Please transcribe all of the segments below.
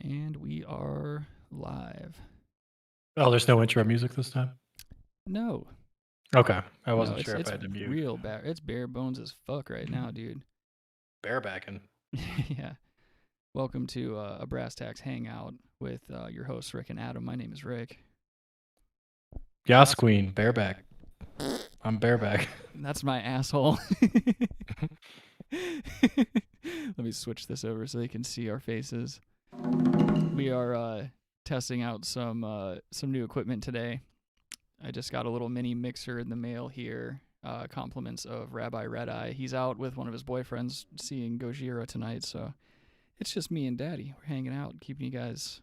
And we are live. Oh, there's no intro music this time? No, Okay. I no, wasn't it's sure if I it's had to mute. real bare. It's bare bones as fuck right now, dude. Barebacking. Yeah. Welcome to a Brass Tacks Hangout with your hosts Rick and Adam. My name is Rick. Yas Queen, bareback. I'm bareback. That's my asshole. Let me switch this over so they can see our faces. We are testing out some new equipment today. I just got a little mini mixer in the mail here. Compliments of Rabbi Red Eye. He's out with one of his boyfriends seeing Gojira tonight, so it's just me and Daddy. We're hanging out, keeping you guys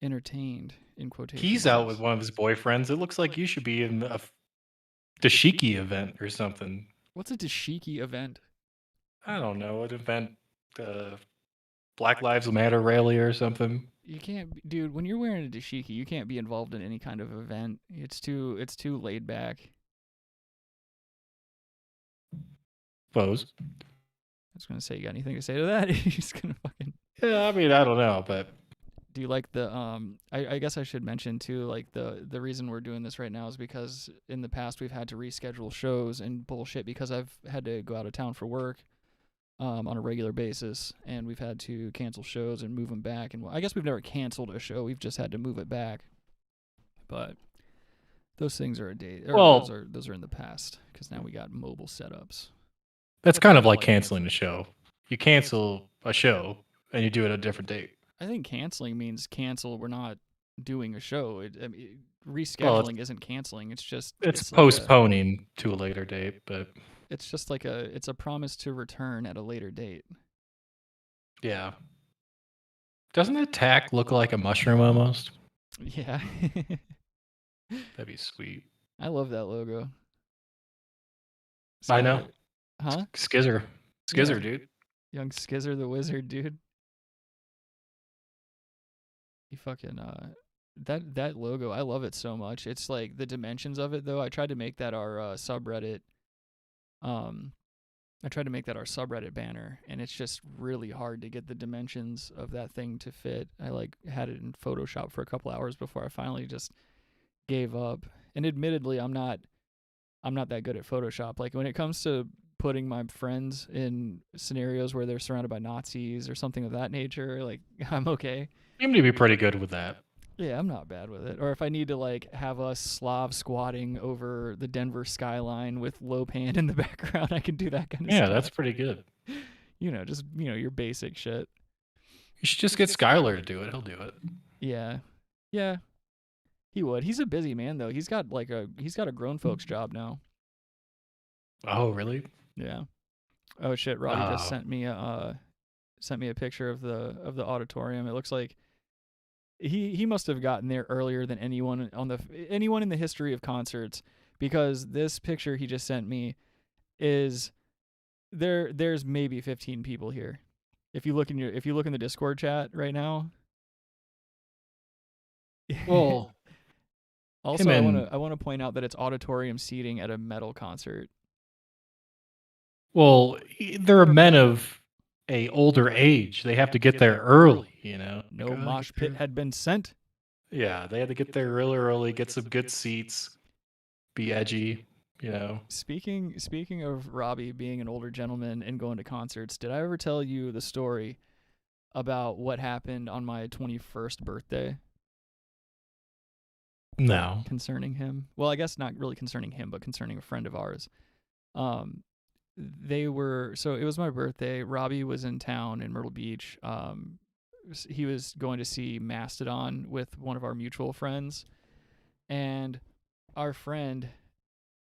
entertained, in quotation He's out marks. with one of his boyfriends. It looks like you should be in a dashiki event or something. What's a dashiki event? I don't know, an event, Black Lives Matter rally or something. You can't, dude. When you're wearing a dashiki, you can't be involved in any kind of event. It's too laid back. Suppose. I was gonna say, you got anything to say to that? You're just gonna fucking. Yeah, I mean, I don't know, but Do you like the I guess I should mention too, like the reason we're doing this right now is because in the past we've had to reschedule shows and bullshit because I've had to go out of town for work on a regular basis, and we've had to cancel shows and move them back. And I guess we've never canceled a show, we've just had to move it back. But those things are a day, or well, those are in the past because now we got mobile setups. that's kind of like canceling a show. You cancel a show and you do it a different date. I think canceling means cancel. We're not doing a show. Well, Rescheduling isn't canceling. It's just it's like postponing to a later date, but it's just like it's a promise to return at a later date. yeah. Doesn't that tack look like a mushroom almost? Yeah. That'd be sweet. I love that logo. I know. Huh? Skizzer. Yeah. Dude. Young Skizzer the Wizard, dude. He fucking that logo, I love it so much. It's like the dimensions of it though. I tried to make that our subreddit banner, and it's just really hard to get the dimensions of that thing to fit. I like had it in Photoshop for a couple hours before I finally just gave up. And admittedly, I'm not that good at Photoshop. Like when it comes to putting my friends in scenarios where they're surrounded by Nazis or something of that nature, like I'm okay. You seem to be pretty good with that. Yeah, I'm not bad with it. Or if I need to like have us Slav squatting over the Denver skyline with Lopan in the background, I can do that kind of stuff. Yeah, that's pretty good. Just your basic shit. You should just get Skylar to do it. He'll do it. Yeah. Yeah. He would. He's a busy man though. He's got a grown folks job now. Oh, really? Yeah. Oh shit, Robbie just sent me a picture of the auditorium. It looks like he must have gotten there earlier than anyone in the history of concerts, because this picture he just sent me is there's maybe 15 people here. If you look in the Discord chat right now. Well, also I want to point out that it's auditorium seating at a metal concert. Well, they're men of a older age. They have to get there early, No mosh pit had been sent. Yeah, they had to get there really early, get some good seats, be edgy, Speaking of Robbie being an older gentleman and going to concerts, did I ever tell you the story about what happened on my 21st birthday? No. Concerning him? Well, I guess not really concerning him, but concerning a friend of ours. It was my birthday. Robbie was in town in Myrtle Beach. He was going to see Mastodon with one of our mutual friends, and our friend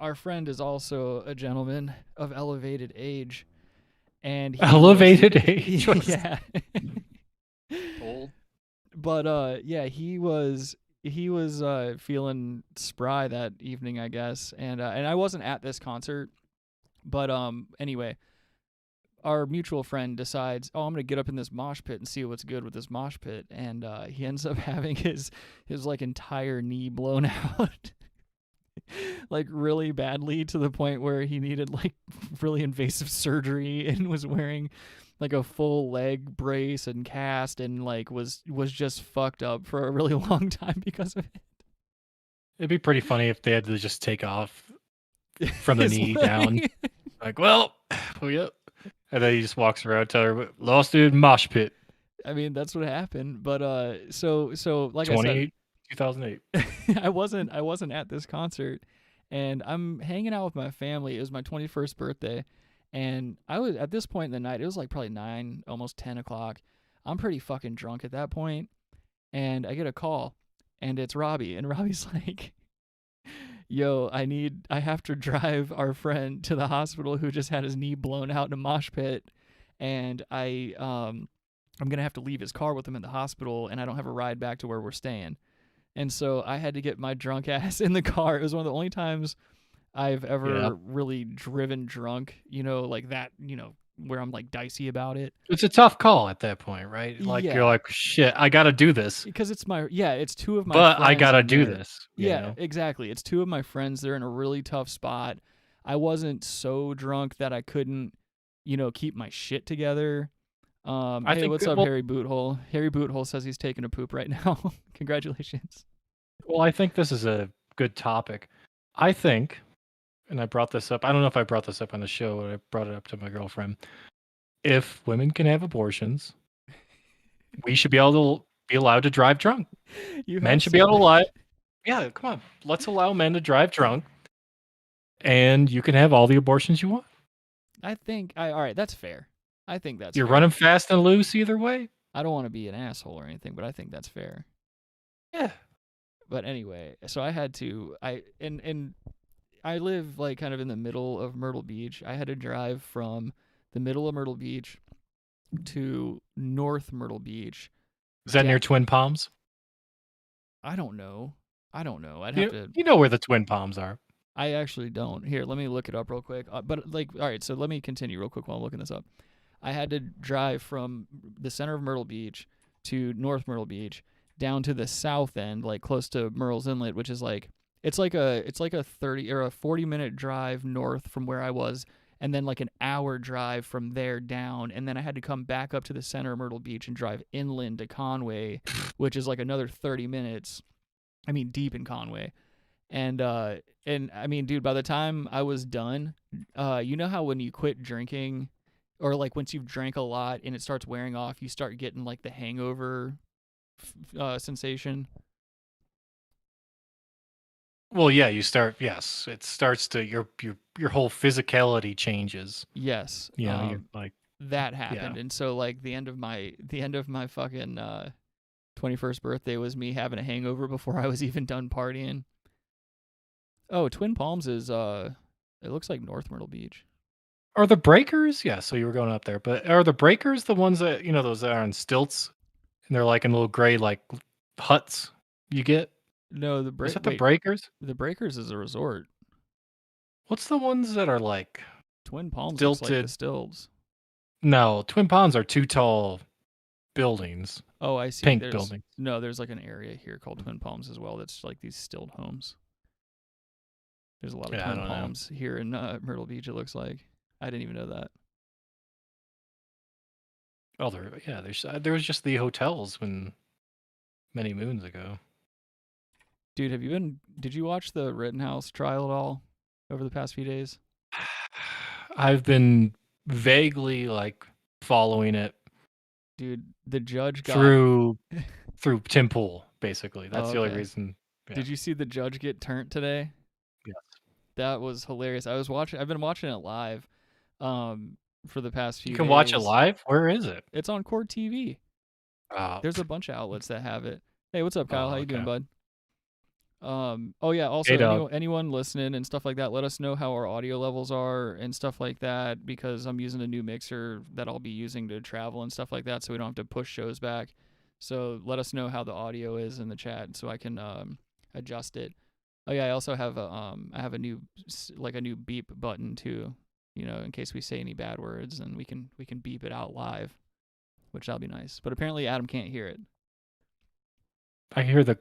is also a gentleman of elevated age, and age. Yeah. Old. But yeah, he was feeling spry that evening, I guess, and I wasn't at this concert. But anyway, our mutual friend decides, I'm gonna get up in this mosh pit and see what's good with this mosh pit, and he ends up having his like entire knee blown out, like really badly, to the point where he needed like really invasive surgery and was wearing like a full leg brace and cast, and like was just fucked up for a really long time because of It'd be pretty funny if they had to just take off it. from the His knee down. leg. Like, well, yep. And then he just walks around, tell her, lost it in mosh pit. I mean, that's what happened. But so like I said, 2008. I wasn't at this concert, and I'm hanging out with my family. It was my 21st birthday, and I was at this point in the night. It was like probably 9, almost 10 o'clock. I'm pretty fucking drunk at that point, and I get a call, and it's Robbie, and Robbie's like, "Yo, I have to drive our friend to the hospital who just had his knee blown out in a mosh pit, and I'm gonna have to leave his car with him in the hospital, and I don't have a ride back to where we're staying." And so I had to get my drunk ass in the car. It was one of the only times I've ever really driven drunk, like that, where I'm like dicey about it. It's a tough call at that point, right? Like, Yeah. you're like, shit, I got to do this. Because it's two of my But friends. I got to and do they're- this. Yeah, exactly. It's two of my friends. They're in a really tough spot. I wasn't so drunk that I couldn't, keep my shit together. Hey, what's up, Harry Boothole? Harry Boothole says he's taking a poop right now. Congratulations. Well, I think this is a good topic. I think, and I brought this up, I don't know if I brought this up on the show, but I brought it up to my girlfriend. If women can have abortions, we should be allowed to drive drunk. Men should be able to lie. Yeah, come on. Let's allow men to drive drunk, and you can have all the abortions you want. I think, all right, that's fair. I think that's You're fair. running fast and loose either way. I don't want to be an asshole or anything, but I think that's fair. Yeah. But anyway, so I had to, and I live like kind of in the middle of Myrtle Beach. I had to drive from the middle of Myrtle Beach to North Myrtle Beach. Is that near Twin Palms? I don't know. I'd have to. You know where the Twin Palms are. I actually don't. Here, let me look it up real quick. But like, all right, so let me continue real quick while I'm looking this up. I had to drive from the center of Myrtle Beach to North Myrtle Beach down to the south end, like close to Murrells Inlet, which is like it's like a 30 or a 40-minute drive north from where I was, and then like an hour drive from there down, and then I had to come back up to the center of Myrtle Beach and drive inland to Conway, which is like another 30 minutes. I mean, deep in Conway. And I mean, dude, by the time I was done, you know how when you quit drinking, or like once you've drank a lot and it starts wearing off, you start getting like the hangover sensation. Well, yeah, you start. Yes, it starts to your whole physicality changes. Yes. Yeah, you're like that happened, and so like the end of my fucking 21st birthday was me having a hangover before I was even done partying. Oh, Twin Palms is it looks like North Myrtle Beach. Are the breakers? Yeah, so you were going up there, but are the breakers the ones that those that are on stilts, and they're like in little gray like huts you get? No, the breakers? The breakers is a resort. What's the ones that are like Twin Palms? Stilted. Looks like the Stills. No, Twin Palms are too tall buildings. Oh, I see. Pink building. No, there's like an area here called Twin Palms as well. That's like these stilled homes. There's a lot of Twin Palms here in Myrtle Beach. It looks like. I didn't even know that. Oh, there was just the hotels many moons ago. Dude, did you watch the Rittenhouse trial at all over the past few days? I've been vaguely like following it. Dude, the judge got through Tim Pool, basically. That's Oh, the only okay. reason. Yeah. Did you see the judge get turned today? Yes. That was hilarious. I've been watching it live for the past few You can days. watch it live? Where is it? It's on Court TV. Oh. There's a bunch of outlets that have it. Hey, what's up, Kyle? How you doing, okay. bud? Oh yeah, also Hey, anyone listening and stuff like that, let us know how our audio levels are and stuff like that, because I'm using a new mixer that I'll be using to travel and stuff like that, so we don't have to push shows back. So let us know how the audio is in the chat so I can adjust it. Oh yeah, I also have a new beep button too, in case we say any bad words, and we can beep it out live, which that'll be nice. But apparently Adam can't hear it. I hear the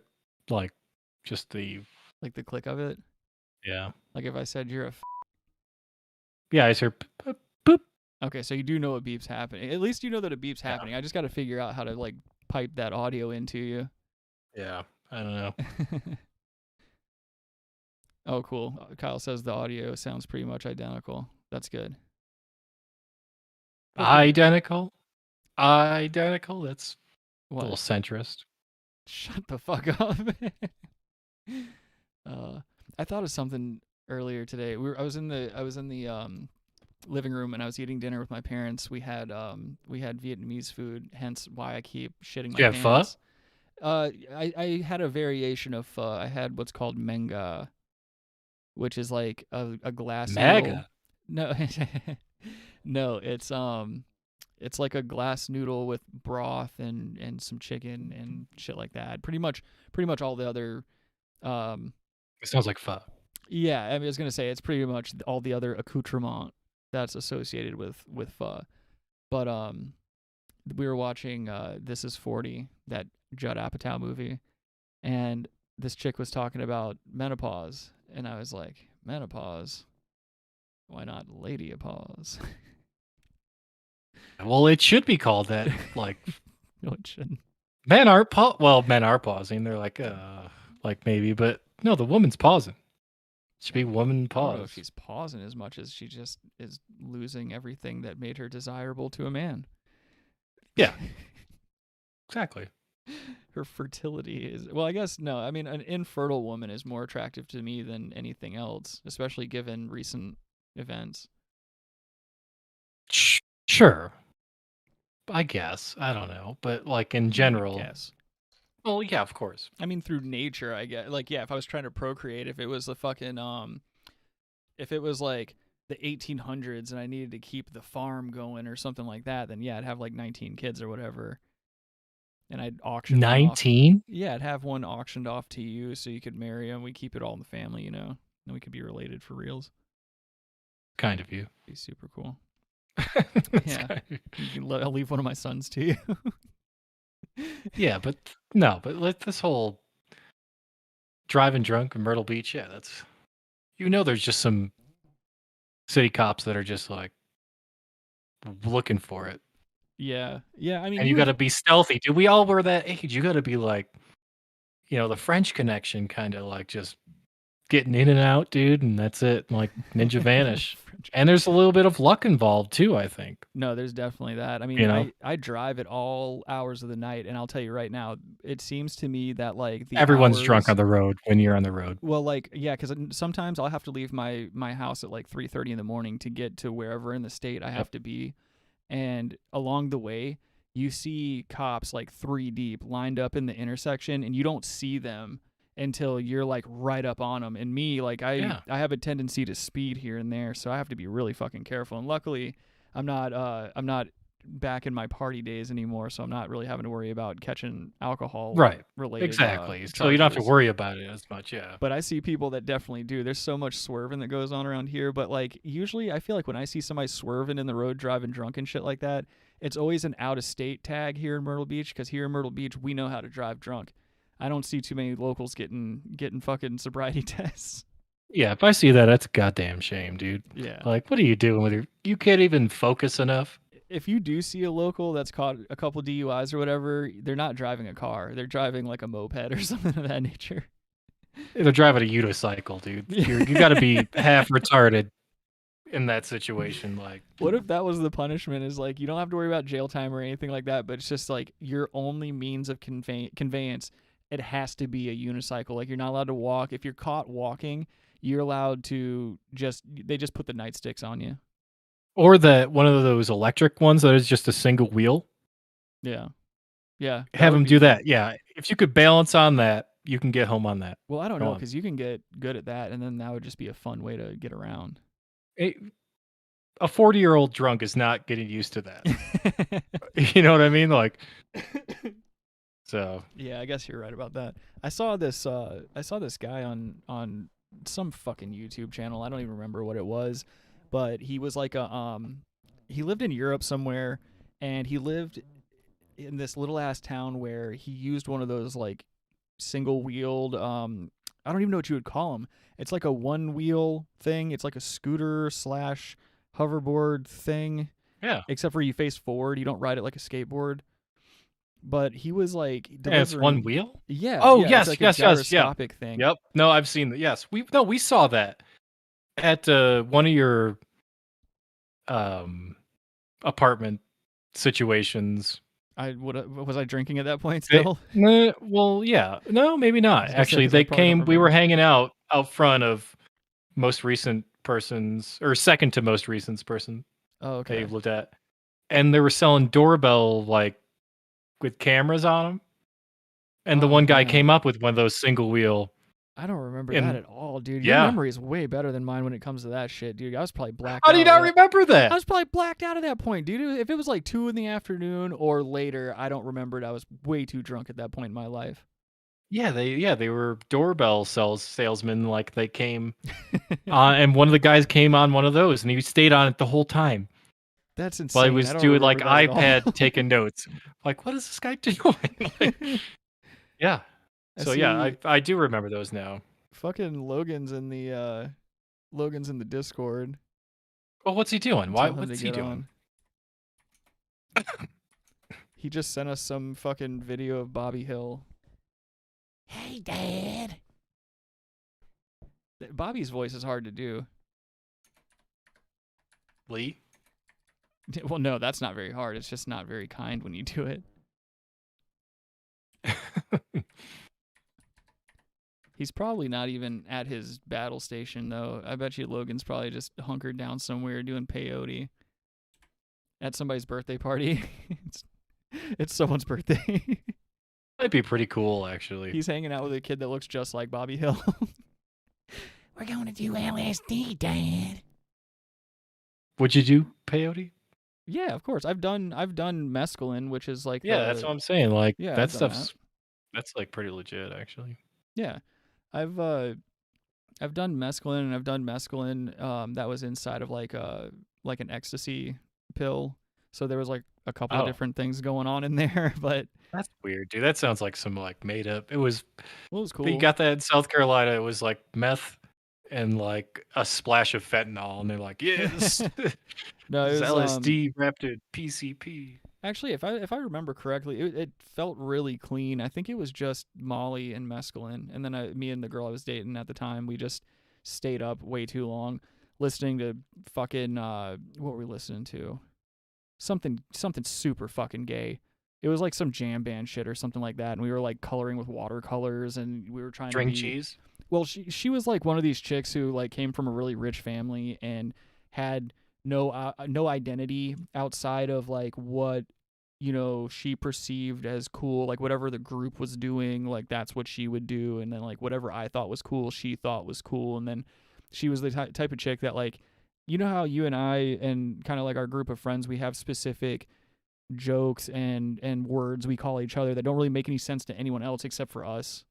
just the click of it. Yeah. Like if I said you're a yeah, I hear boop. Okay, so you do know a beep's happening. At least you know that a beep's Yeah. happening. I just got to figure out how to like pipe that audio into you. Yeah. I don't know. Oh, cool. Kyle says the audio sounds pretty much identical. That's good. Hopefully, Identical? Identical? That's a little what? centrist. Shut the fuck up. uh, I thought of something earlier today. I was in the living room and I was eating dinner with my parents. We had Vietnamese food, hence why I keep shitting Did my you have pho? pants. I had a variation of pho. I had what's called menga, which is like a glass noodle. Mega. No, no, it's like a glass noodle with broth and some chicken and shit like that. Pretty much all the other um It sounds like pho. yeah, I was gonna say it's pretty much all the other accoutrement that's associated with pho. But we were watching This Is 40, that Judd Apatow movie, and this chick was talking about menopause, and I was like, menopause? Why not lady pause? Well, it should be called that. Like, No, it shouldn't. men aren't men are pausing. They're like maybe, but no, the woman's pausing. It should be woman I don't know if pause. she's pausing as much as she just is losing everything that made her desirable to a man. Yeah, exactly. Her fertility is, well, I guess no. I mean, an infertile woman is more attractive to me than anything else, especially given recent events. Sure, I guess. I don't know, but like in What do you mean, I general, guess? well, yeah, of course. I mean, through nature, I get like, yeah. If I was trying to procreate, if it was like the 1800s and I needed to keep the farm going or something like that, then yeah, I'd have like 19 kids or whatever, and I'd auction one off. 19? Yeah, I'd have one auctioned off to you so you could marry him. We keep it all in the family, and we could be related for reals. Kind of you. Be super cool. It's Yeah, kind of- I'll leave one of my sons to you. Yeah, but no, but like this whole driving drunk in Myrtle Beach, yeah, that's there's just some city cops that are just like looking for it. Yeah, yeah. I mean, And you got to be stealthy. Dude, we all were that age. You got to be like, the French Connection kind of like just getting in and out, dude, and that's it. Like Ninja Vanish. And there's a little bit of luck involved too, I think. No, there's definitely that. I mean, I drive at all hours of the night, and I'll tell you right now, it seems to me that like the Everyone's drunk hours. on the road when you're on the road. Well, like yeah, because sometimes I'll have to leave my house at like 3:30 in the morning to get to wherever in the state I Yep. have to be, and along the way you see cops like 3 deep lined up in the intersection, and you don't see them until you're like right up on them. And me, like Yeah. I have a tendency to speed here and there, so I have to be really fucking careful. And luckily, I'm not back in my party days anymore, so I'm not really having to worry about catching alcohol Right. related Exactly. So charges. you don't have to worry about it as much, yeah. But I see people that definitely do. There's so much swerving that goes on around here. But like usually I feel like when I see somebody swerving in the road driving drunk and shit like that, it's always an out of state tag here in Myrtle Beach, because here in Myrtle Beach we know how to drive drunk. I don't see too many locals getting fucking sobriety tests. Yeah, if I see that, that's a goddamn shame, dude. Yeah. Like, what are you doing with it? You can't even focus enough. If you do see a local that's caught a couple DUIs or whatever, they're not driving a car. They're driving like a moped or something of that nature. They're driving a unicycle, dude. You got to be half retarded in that situation. Like, What if that was the punishment? Is like you don't have to worry about jail time or anything like that, but it's just like your only means of conveyance. It has to be a unicycle. Like you're not allowed to walk. If you're caught walking, you're allowed to they just put the nightsticks on you. or one of those electric ones that is just a single wheel. Yeah, yeah. that Have would them be do fun. that. Yeah, if you could balance on that, you can get home on that. Well, I don't Go know, on. because you can get good at that, and then that would just be a fun way to get around. A 40-year-old drunk is not getting used to that. You know what I mean? Like, so Yeah, I guess you're right about that. I saw this guy on some fucking YouTube channel. I don't even remember what it was, but he was like he lived in Europe somewhere, and he lived in this little ass town where he used one of those like single wheeled I don't even know what you would call them. It's like a one wheel thing. It's like a scooter slash hoverboard thing. Yeah. except for you face forward. You don't ride it like a skateboard. But he was like And it's one delivering. wheel? Yeah, Oh, yeah, it's yes, like a yes, yes, yeah. gyroscopic thing. Yep. No, I've seen that. Yes. We saw that at one of your apartment situations. Was I drinking at that point They, still? well, yeah. No, maybe I not. was gonna say Actually, because I they probably don't came, we were remember. hanging out front of most recent person's, or second to most recent person Oh, okay. they've looked at. And they were selling doorbell, like, with cameras on them. And the Oh one guy man, came up with one of those single wheel. I don't remember that And at all, dude. Your yeah. memory is way better than mine when it comes to that shit, dude. I was probably blacked How do you out. not remember I that? was probably blacked out at that point, dude. If it was like 2 in the afternoon or later, I don't remember it. I was way too drunk at that point in my life. Yeah, they were doorbell salesmen. Like they came, and one of the guys came on one of those, and he stayed on it the whole time That's while he insane. I was don't doing like remember that at iPad all. taking notes. Like, what is this guy doing? Like, yeah. I So yeah, see I do remember those now. fucking Logan's in the Discord. Well, what's he doing? Tell him to What's he get doing? on. He just sent us some fucking video of Bobby Hill. Hey, Dad. Bobby's voice is hard to do. Lee? Well, no, that's not very hard. It's just not very kind when you do it. He's probably not even at his battle station, though. I bet you Logan's probably just hunkered down somewhere doing peyote at somebody's birthday party. it's someone's birthday. That'd be pretty cool, actually. He's hanging out with a kid that looks just like Bobby Hill. We're going to do LSD, Dad. Would you do peyote? Yeah, of course. I've done mescaline, which is like That's what I'm saying. Like Yeah, that I've done stuff's that's like pretty legit, actually. Yeah. I've done mescaline, and I've done mescaline that was inside of like an ecstasy pill. So there was like a couple of different things going on in there, but That's weird, dude. That sounds like some like made up. It was cool. You got that in South Carolina. It was like meth and like a splash of fentanyl, and they're like, yes, No, it this was LSD wrapped in PCP. actually, if I remember correctly, it felt really clean. I think it was just Molly and mescaline, and then me and the girl I was dating at the time, we just stayed up way too long listening to fucking what were we listening to? Something super fucking gay. It was like some jam band shit or something like that, and we were like coloring with watercolors, and we were trying String to be cheese. Well, she was like one of these chicks who like came from a really rich family and had no identity outside of like what she perceived as cool, like whatever the group was doing, like that's what she would do, and then like whatever I thought was cool, she thought was cool, and then she was the type of chick that like how you and I and kind of like our group of friends, we have specific jokes and words we call each other that don't really make any sense to anyone else except for us.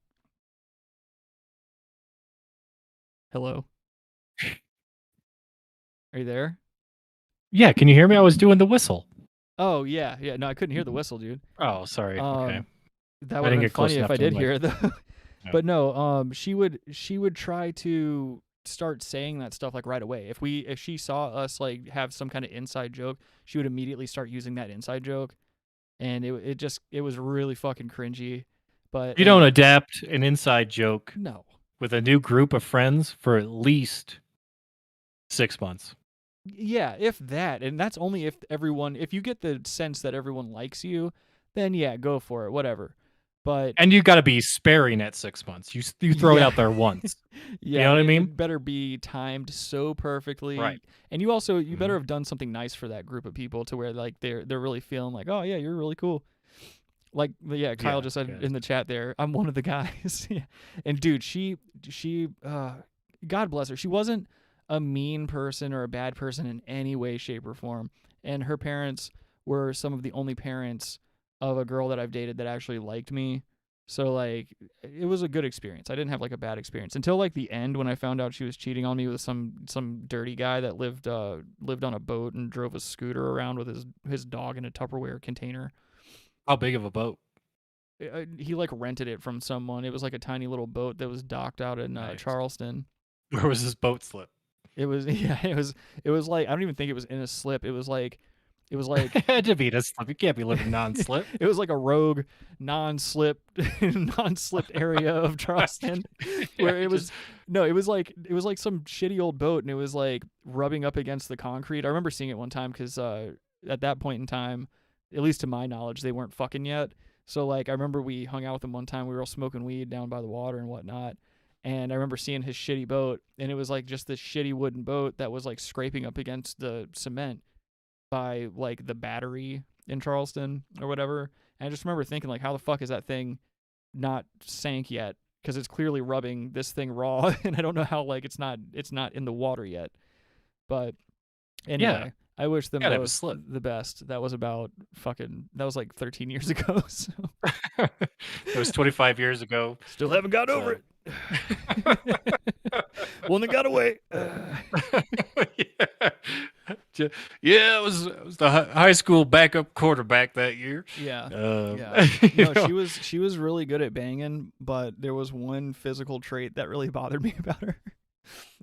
Hello? Are you there? Yeah, can you hear me? I was doing the whistle. Oh, yeah. No, I couldn't hear the whistle, dude. Oh, sorry. Okay. That would have been funny if I did hear it, though. Yeah. But no, she would try to start saying that stuff like right away. If she saw us like have some kind of inside joke, she would immediately start using that inside joke, and it was really fucking cringy. But You don't adapt an inside joke no. with a new group of friends for at least 6 months. Yeah, if that, and that's only if you get the sense that everyone likes you, then yeah, go for it, whatever. But And you got to be sparing at 6 months. You throw it out there once. Yeah, you know what I mean? It better be timed so perfectly, Right. And you better have done something nice for that group of people to where like they're really feeling like, oh yeah, you're really cool. Like Kyle just said in the chat there, I'm one of the guys. Yeah. And dude, she God bless her. She wasn't a mean person or a bad person in any way, shape, or form. And her parents were some of the only parents of a girl that I've dated that actually liked me. So like it was a good experience. I didn't have like a bad experience until like the end when I found out she was cheating on me with some dirty guy that lived on a boat and drove a scooter around with his dog in a Tupperware container. How big of a boat? He like rented it from someone. It was like a tiny little boat that was docked out in Charleston. Where was this boat slip? It was it was like I don't even think it was in a slip. It was like It was like It had to be to slip. You can't be living non-slip. it was like a rogue non-slip non-slipped area of Charleston Yeah, where it was no, it was like some shitty old boat, and it was like rubbing up against the concrete. I remember seeing it one time because at that point in time, at least to my knowledge, they weren't fucking yet. So like I remember we hung out with him one time. We were all smoking weed down by the water and whatnot. And I remember seeing his shitty boat, and it was like just this shitty wooden boat that was like scraping up against the cement by like the battery in Charleston or whatever. And I just remember thinking like, how the fuck is that thing not sank yet? Because it's clearly rubbing this thing raw, and I don't know how like it's not in the water yet. But anyway, I wish them both the best. That was like 13 years ago. So it was 25 years ago. Still haven't got over it. One that got away. Yeah, it was the high school backup quarterback that year. Yeah. No, she was really good at banging, but there was one physical trait that really bothered me about her.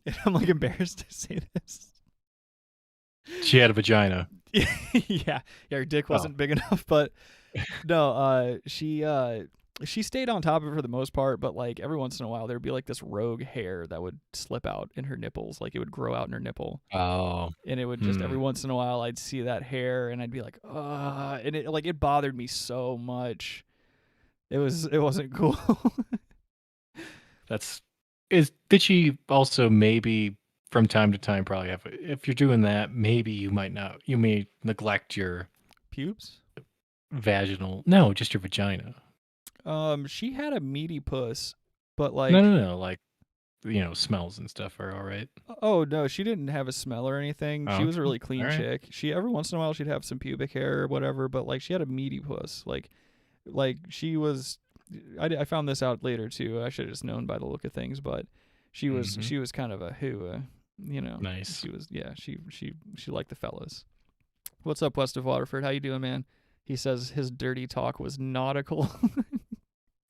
And I'm like embarrassed to say this. She had a vagina. Yeah, her dick wasn't big enough, but no, she stayed on top of it for the most part, but like every once in a while there'd be like this rogue hair that would slip out in her nipples, like it would grow out in her nipple. Oh. And it would just every once in a while I'd see that hair and I'd be like, and it bothered me so much. It wasn't cool. Did she also maybe from time to time probably have, if you're doing that, maybe you may neglect your pubes? Just your vagina. She had a meaty puss, but like no, like smells and stuff are all right. Oh no, she didn't have a smell or anything. She was a really clean chick. She every once in a while she'd have some pubic hair or whatever, but like she had a meaty puss. Like she was. I found this out later too. I should have just known by the look of things, but she was kind of a who, Nice. She was she liked the fellas. What's up, West of Waterford? How you doing, man? He says his dirty talk was nautical.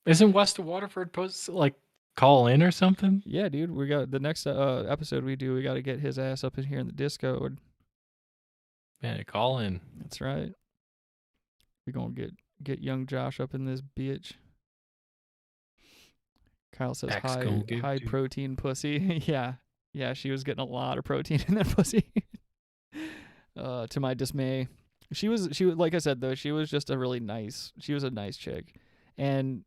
Isn't West of Waterford supposed to like call in or something? Yeah, dude. We got the next episode we got to get his ass up in here in the Discord. Man, call in. That's right. We're gonna get young Josh up in this bitch. Kyle says high protein pussy. Yeah, she was getting a lot of protein in that pussy. To my dismay. She was like I said though, she was just a nice chick. And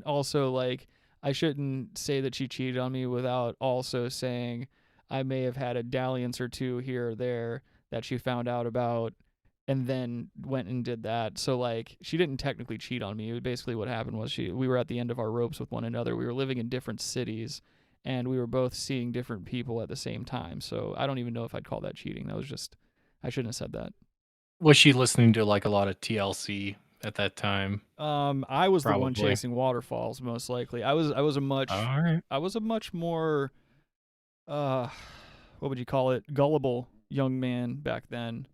also like I shouldn't say that she cheated on me without also saying I may have had a dalliance or two here or there that she found out about and then went and did that. So like she didn't technically cheat on me. Basically what happened was we were at the end of our ropes with one another. We were living in different cities and we were both seeing different people at the same time. So I don't even know if I'd call that cheating. That was just I shouldn't have said that. Was she listening to like a lot of TLC at that time? I was the one chasing waterfalls most likely. I was a much more what would you call it? Gullible young man back then.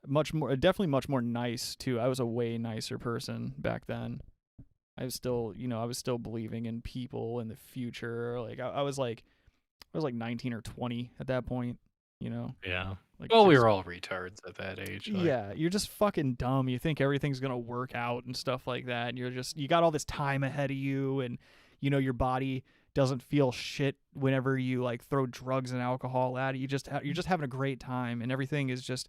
Definitely much more nice too. I was a way nicer person back then. I was still believing in people in the future. Like I was like 19 or 20 at that point, Yeah. Like we were all retards at that age. Like. Yeah, you're just fucking dumb. You think everything's going to work out and stuff like that. And you got all this time ahead of you and your body doesn't feel shit whenever you like throw drugs and alcohol at it. You're just having a great time and everything is just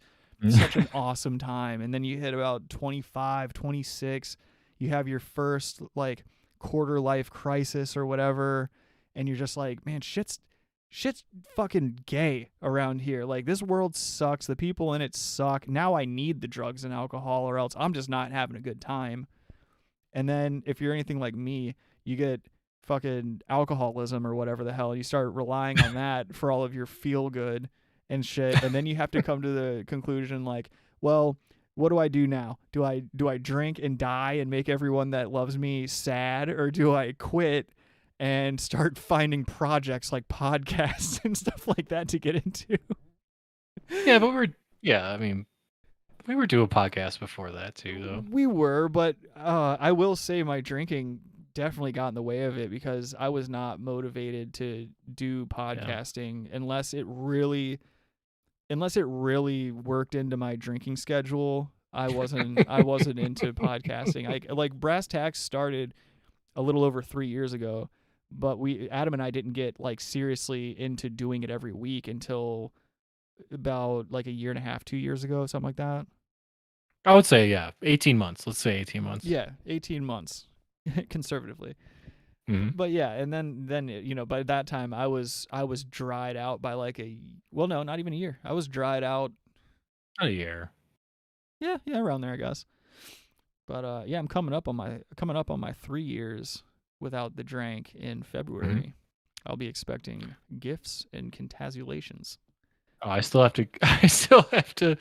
such an awesome time. And then you hit about 25, 26, you have your first like quarter life crisis or whatever, and you're just like, man, shit's fucking gay around here. Like this world sucks. The people in it suck. Now I need the drugs and alcohol or else I'm just not having a good time. And then if you're anything like me, you get fucking alcoholism or whatever the hell, and you start relying on that for all of your feel good and shit. And then you have to come to the conclusion like, well, what do I do now? Do I drink and die and make everyone that loves me sad, or do I quit and start finding projects like podcasts and stuff like that to get into? Yeah, but we were doing podcasts before that too, though. We were, but I will say my drinking definitely got in the way of it because I was not motivated to do podcasting unless it really unless it really worked into my drinking schedule, I wasn't into podcasting. I like Brass Tacks started a little over 3 years ago, but Adam and I didn't get like seriously into doing it every week until about like a year and a half, 2 years ago, something like that. I would say 18 months. Let's say 18 months. Yeah, 18 months conservatively. Mm-hmm. But yeah, and then you know, by that time I was dried out by like no, not even a year. I was dried out. A year. Yeah, around there, I guess. But yeah, I'm coming up on my 3 years without the drink in February. Mm-hmm. I'll be expecting gifts and contasulations. Oh, I still have to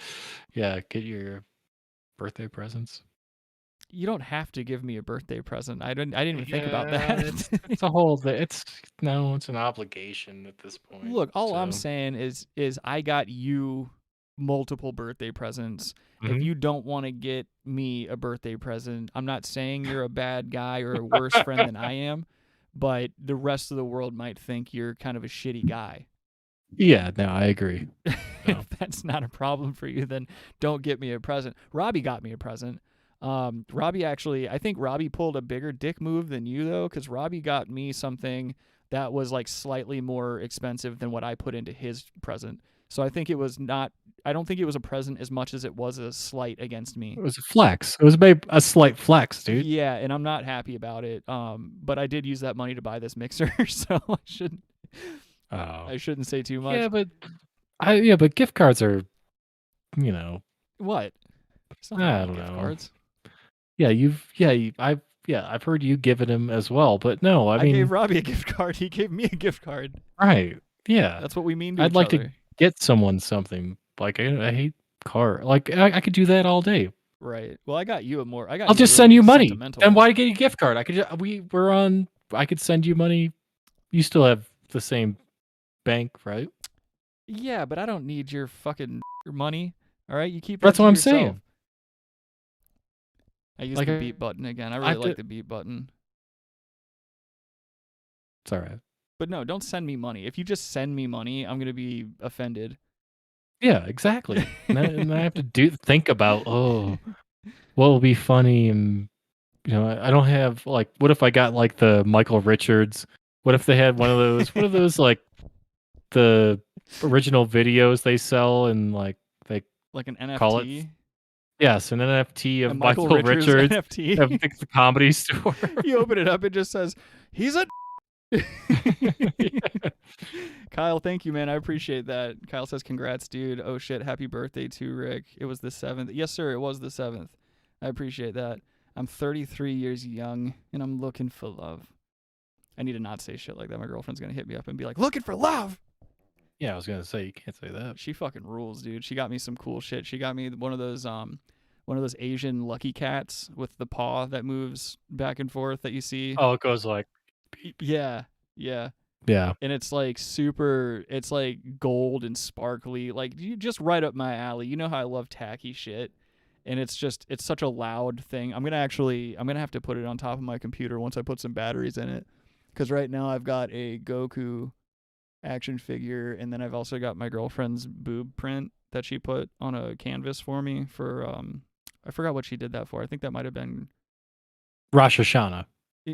get your birthday presents. You don't have to give me a birthday present. I didn't even think about that. It's a whole it's an obligation at this point. Look, all I'm saying is I got you multiple birthday presents. Mm-hmm. If you don't want to get me a birthday present, I'm not saying you're a bad guy or a worse friend than I am, but the rest of the world might think you're kind of a shitty guy. Yeah, no, I agree. No. If that's not a problem for you, then don't get me a present. Robbie got me a present. Robbie actually, I think Robbie pulled a bigger dick move than you though, because Robbie got me something that was like slightly more expensive than what I put into his present. So I think it was not. I don't think it was a present as much as it was a slight against me. It was a flex. It was a slight flex, dude. Yeah, and I'm not happy about it. But I did use that money to buy this mixer, so I shouldn't. Oh. I shouldn't say too much. Yeah, but gift cards are, you know. What? I don't gift know. Cards. Yeah, I've heard you giving him as well, but no, I mean, gave Robbie a gift card. He gave me a gift card. Right? Yeah, That's what we mean to I'd each like other. to get someone something. Like I hate car. Like I could do that all day. Right. Well, I got you a more. I'll just send you money. And why get a gift card? I could. I could send you money. You still have the same bank, right? Yeah, but I don't need your fucking money. All right, you keep. That's what I'm yourself. saying. I used the beat button again. I really like the beat button. It's all right. But no, don't send me money. If you just send me money, I'm gonna be offended. Yeah, exactly. and I have to think about what will be funny, and I don't have like. What if I got like the Michael Richards? What if they had one of those? What are those like the original videos they sell and like they like an NFT? Call it, yes, an NFT of Michael Richards NFT at the Comedy Store. You open it up, it just says he's a. Kyle, thank you, man. I appreciate that. Kyle says, congrats, dude. Oh, shit. Happy birthday to Rick. It was the 7th. Yes, sir. It was the 7th. I appreciate that. I'm 33 years young, and I'm looking for love. I need to not say shit like that. My girlfriend's going to hit me up and be like, looking for love. Yeah, I was going to say, you can't say that. She fucking rules, dude. She got me some cool shit. She got me one of those Asian lucky cats with the paw that moves back and forth that you see. Oh, it goes like... Yeah. And it's like it's like gold and sparkly. Like, you just right up my alley. You know how I love tacky shit. And it's such a loud thing. I'm gonna have to put it on top of my computer once I put some batteries in it. Because right now I've got a Goku action figure, and then I've also got my girlfriend's boob print that she put on a canvas for me for I forgot what she did that for. I think that might have been Rosh Hashanah.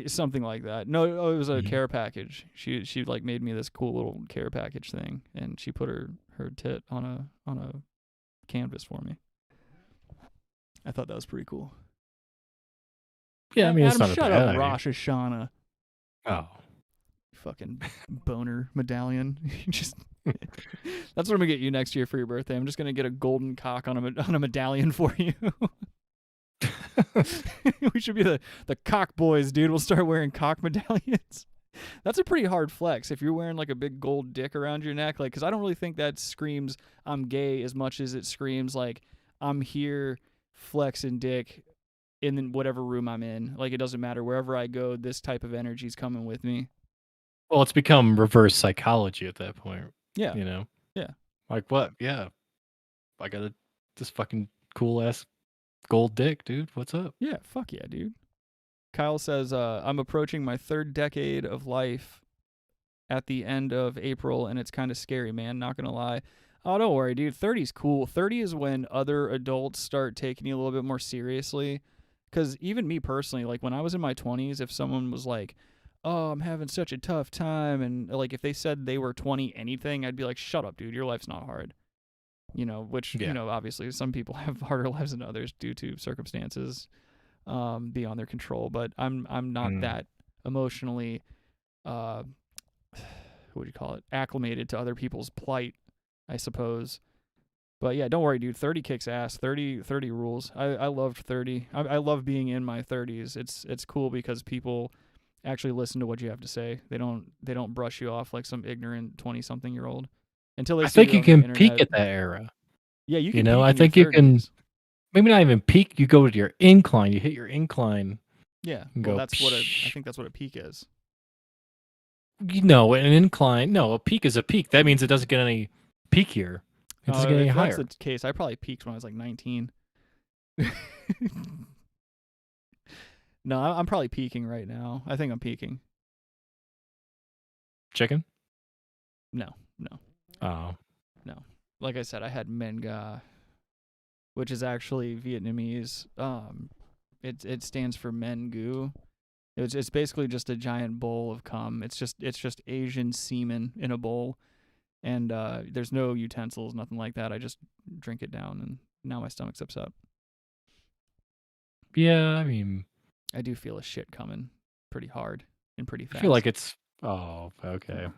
Something like that. No, it was a care package. She like made me this cool little care package thing, and she put her tit on a canvas for me. I thought that was pretty cool. Yeah, I mean, Adam, it's not shut a bad up, idea. Rosh Hashanah. Oh, fucking boner medallion. Just that's what I'm gonna get you next year for your birthday. I'm just gonna get a golden cock on a medallion for you. We should be the cock boys, dude. We'll start wearing cock medallions. That's a pretty hard flex if you're wearing like a big gold dick around your neck, like, because I don't really think that screams I'm gay as much as it screams like I'm here flexing dick in whatever room I'm in. Like, it doesn't matter, wherever I go, this type of energy's coming with me. Well, it's become reverse psychology at that point. Yeah. Yeah. Like what? Yeah. I got this fucking cool ass gold dick, dude. What's up? Yeah, fuck yeah, dude. Kyle says, I'm approaching my 3rd decade of life at the end of April, and it's kind of scary, man, not gonna lie. Oh, don't worry, dude. 30's cool. 30 is when other adults start taking you a little bit more seriously. Because even me personally, like when I was in my 20s, if someone was like, oh, I'm having such a tough time, and like if they said they were 20 anything, I'd be like, shut up, dude. Your life's not hard. Which, Yeah. obviously some people have harder lives than others due to circumstances beyond their control. But I'm not that emotionally, what do you call it, acclimated to other people's plight, I suppose. But yeah, don't worry, dude. 30 kicks ass. 30 rules. I loved 30. I love being in my 30s. It's cool because people actually listen to what you have to say. They don't brush you off like some ignorant 20-something-year-old until they I see think you you on the can peak internet. at that era. Yeah, you You can know, peak I in your think you can 30s. maybe not even peak. You go to your incline. You hit your incline. Yeah, And well, go. that's what I think that's what a peak is. An incline. No, a peak is a peak. That means it doesn't get any peakier. It doesn't get any If that's higher. the case, I probably peaked when I was like 19. No, I'm probably peaking right now. I think I'm peaking. Chicken? No. Oh. Like I said, I had Menga, which is actually Vietnamese. It stands for Mengu. It's basically just a giant bowl of cum. It's just Asian semen in a bowl, and there's no utensils, nothing like that. I just drink it down, and now my stomach's upset. Yeah, I mean, I do feel a shit coming pretty hard and pretty I fast. feel like it's. Oh, okay.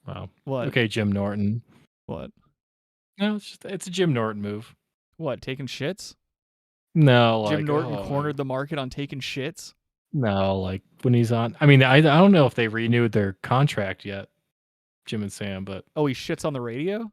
Wow. What? Okay, Jim Norton. What? No, it's a Jim Norton move. What? Taking shits? No, Jim like Norton cornered the market on taking shits? no, like when he's on. I mean, I don't know if they renewed their contract yet, Jim and Sam, but Oh, he shits on the radio?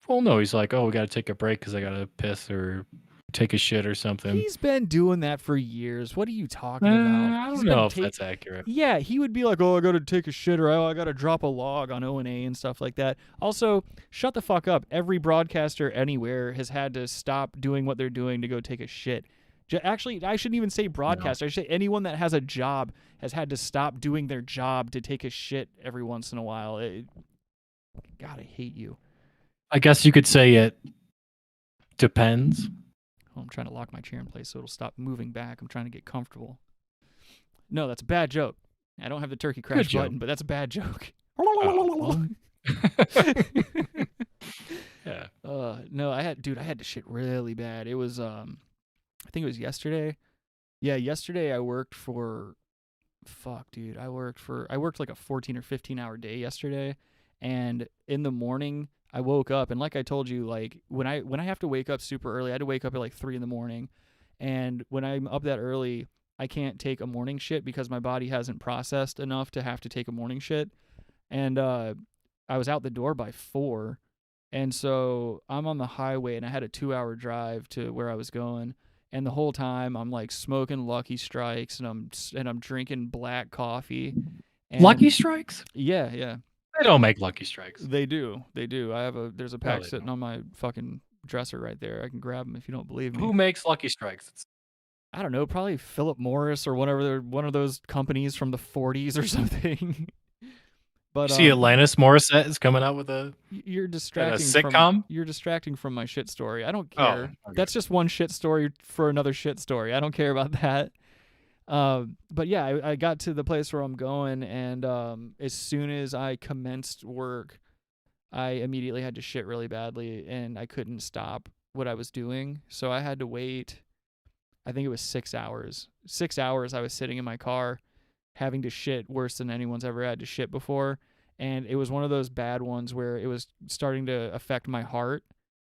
well, no, he's like, oh, we got to take a break because I got to piss or take a shit or something. He's been doing that for years. What are you talking about? I don't know if that's accurate. Yeah, he would be like, "Oh, I got to take a shit," or "Oh, I got to drop a log on O&A and stuff like that." Also, shut the fuck up. Every broadcaster anywhere has had to stop doing what they're doing to go take a shit. Actually, I shouldn't even say broadcaster. I should say anyone that has a job has had to stop doing their job to take a shit every once in a while. God, I hate you. I guess you could say it depends. Oh, I'm trying to lock my chair in place so it'll stop moving back. I'm trying to get comfortable. No, that's a bad joke. I don't have the turkey crash button, but that's a bad joke. Yeah. No, I had to shit really bad. It was I think it was yesterday. Yeah, yesterday I worked for I worked like a 14 or 15 hour day yesterday, and in the morning I woke up, and like I told you, like when I have to wake up super early, I had to wake up at like 3 a.m, and when I'm up that early, I can't take a morning shit because my body hasn't processed enough to have to take a morning shit. And I was out the door by 4, and so I'm on the highway, and I had a 2-hour drive to where I was going. And the whole time I'm like smoking Lucky Strikes, and I'm drinking black coffee. And Lucky Strikes? Yeah. They don't make Lucky Strikes. They do. There's a pack sitting on my fucking dresser right there. I can grab them if you don't believe me. Who makes Lucky Strikes? I don't know, probably Philip Morris or one of those companies from the 40s or something. But see, Alanis Morissette is coming out with you're distracting sitcom. You're distracting from my shit story. I don't care. Oh, okay. That's just one shit story for another shit story. I don't care about that. But yeah, I got to the place where I'm going, and as soon as I commenced work, I immediately had to shit really badly, and I couldn't stop what I was doing. So I had to wait. I think it was 6 hours. 6 hours I was sitting in my car having to shit worse than anyone's ever had to shit before. And it was one of those bad ones where it was starting to affect my heart.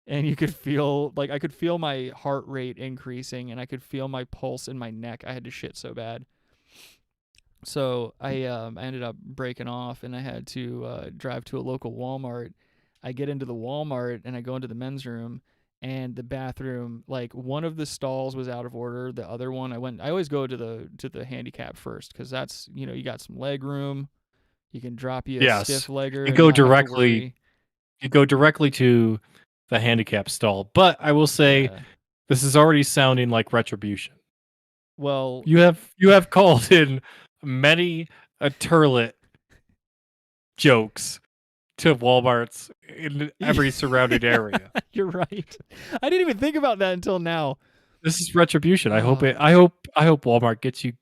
And you could feel, I could feel my heart rate increasing, and I could feel my pulse in my neck. I had to shit so bad. So I ended up breaking off, and I had to drive to a local Walmart. I get into the Walmart, and I go into the men's room, and the bathroom, like one of the stalls was out of order. The other one, I always go to the handicap first, because that's, you got some leg room. You can drop you a stiff legger. You go directly. You go directly to the handicap stall. But I will say, this is already sounding like retribution. Well, you have called in many a turlet jokes to Walmarts in every surrounding area. You're right. I didn't even think about that until now. This is retribution. I hope Walmart gets you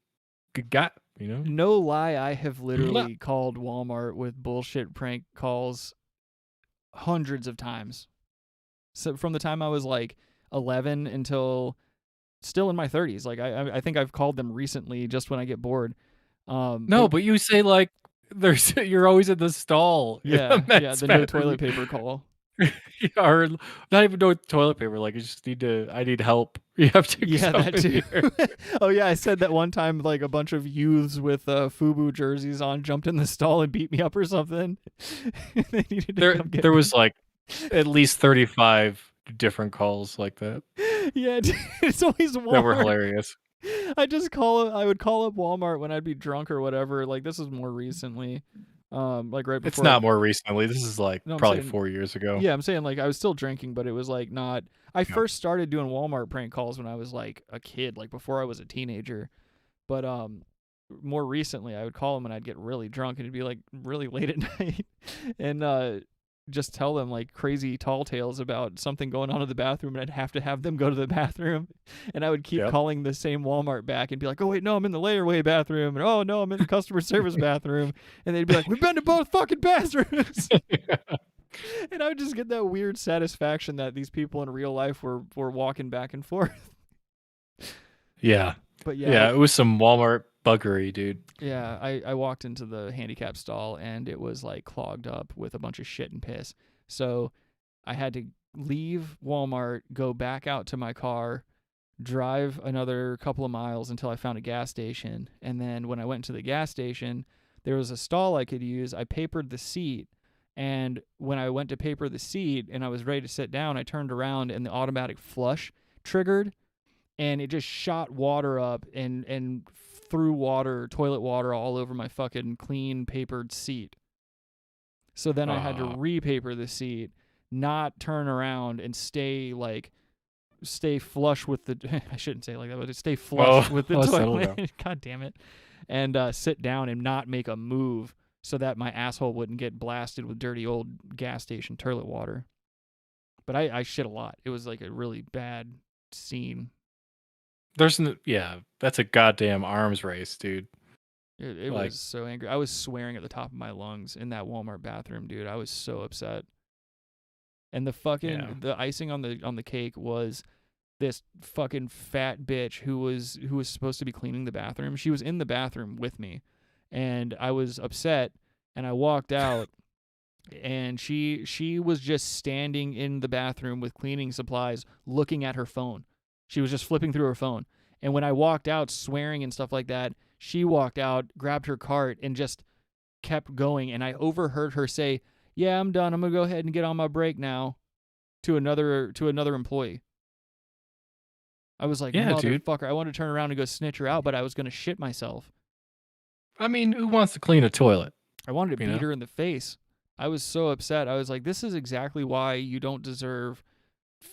got, you know? No lie, I have literally called Walmart with bullshit prank calls hundreds of times. So from the time I was like 11 until still in my 30s. Like I think I've called them recently just when I get bored. But you say like you're always in the stall. Yeah, the no toilet paper call. Or not even no toilet paper. Like I need help. You have to. Yeah, that too. Oh yeah, I said that one time. Like a bunch of youths with FUBU jerseys on jumped in the stall and beat me up or something. They needed to come get there me. was like at least 35 different calls like that. Yeah, it's always Walmart. That were hilarious. I would call up Walmart when I'd be drunk or whatever. Like this is more recently. Like right before. It's not more recently. This is like probably saying, 4 years ago. Yeah, I'm saying like I was still drinking, but it was like not. I first started doing Walmart prank calls when I was like a kid, like before I was a teenager. But more recently, I would call them and I'd get really drunk and it'd be like really late at night, and just tell them like crazy tall tales about something going on in the bathroom, and I'd have to have them go to the bathroom, and I would keep calling the same Walmart back and be like, oh wait, no, I'm in the layaway bathroom, and oh no, I'm in the customer service bathroom, and they'd be like, we've been to both fucking bathrooms. And I would just get that weird satisfaction that these people in real life were walking back and forth. Yeah. But yeah, it was some Walmart buggery, dude. Yeah, I walked into the handicap stall and it was like clogged up with a bunch of shit and piss. So I had to leave Walmart, go back out to my car, drive another couple of miles until I found a gas station. And then when I went to the gas station, there was a stall I could use. I papered the seat. And when I went to paper the seat and I was ready to sit down, I turned around and the automatic flush triggered. And it just shot water up and threw toilet water all over my fucking clean papered seat. So then I had to repaper the seat, not turn around and stay flush with the. I shouldn't say it like that, but stay flush with the toilet. God damn it! And sit down and not make a move so that my asshole wouldn't get blasted with dirty old gas station toilet water. But I shit a lot. It was like a really bad scene. That's a goddamn arms race, dude. It was so angry. I was swearing at the top of my lungs in that Walmart bathroom, dude. I was so upset. And the icing on the cake was this fucking fat bitch who was supposed to be cleaning the bathroom. She was in the bathroom with me, and I was upset, and I walked out. And she was just standing in the bathroom with cleaning supplies, looking at her phone. She was just flipping through her phone. And when I walked out swearing and stuff like that, she walked out, grabbed her cart, and just kept going. And I overheard her say, yeah, I'm done. I'm going to go ahead and get on my break now, to another employee. I was like, yeah, motherfucker, dude. I wanted to turn around and go snitch her out, but I was going to shit myself. I mean, who wants to clean a toilet? I wanted to beat her in the face. I was so upset. I was like, this is exactly why you don't deserve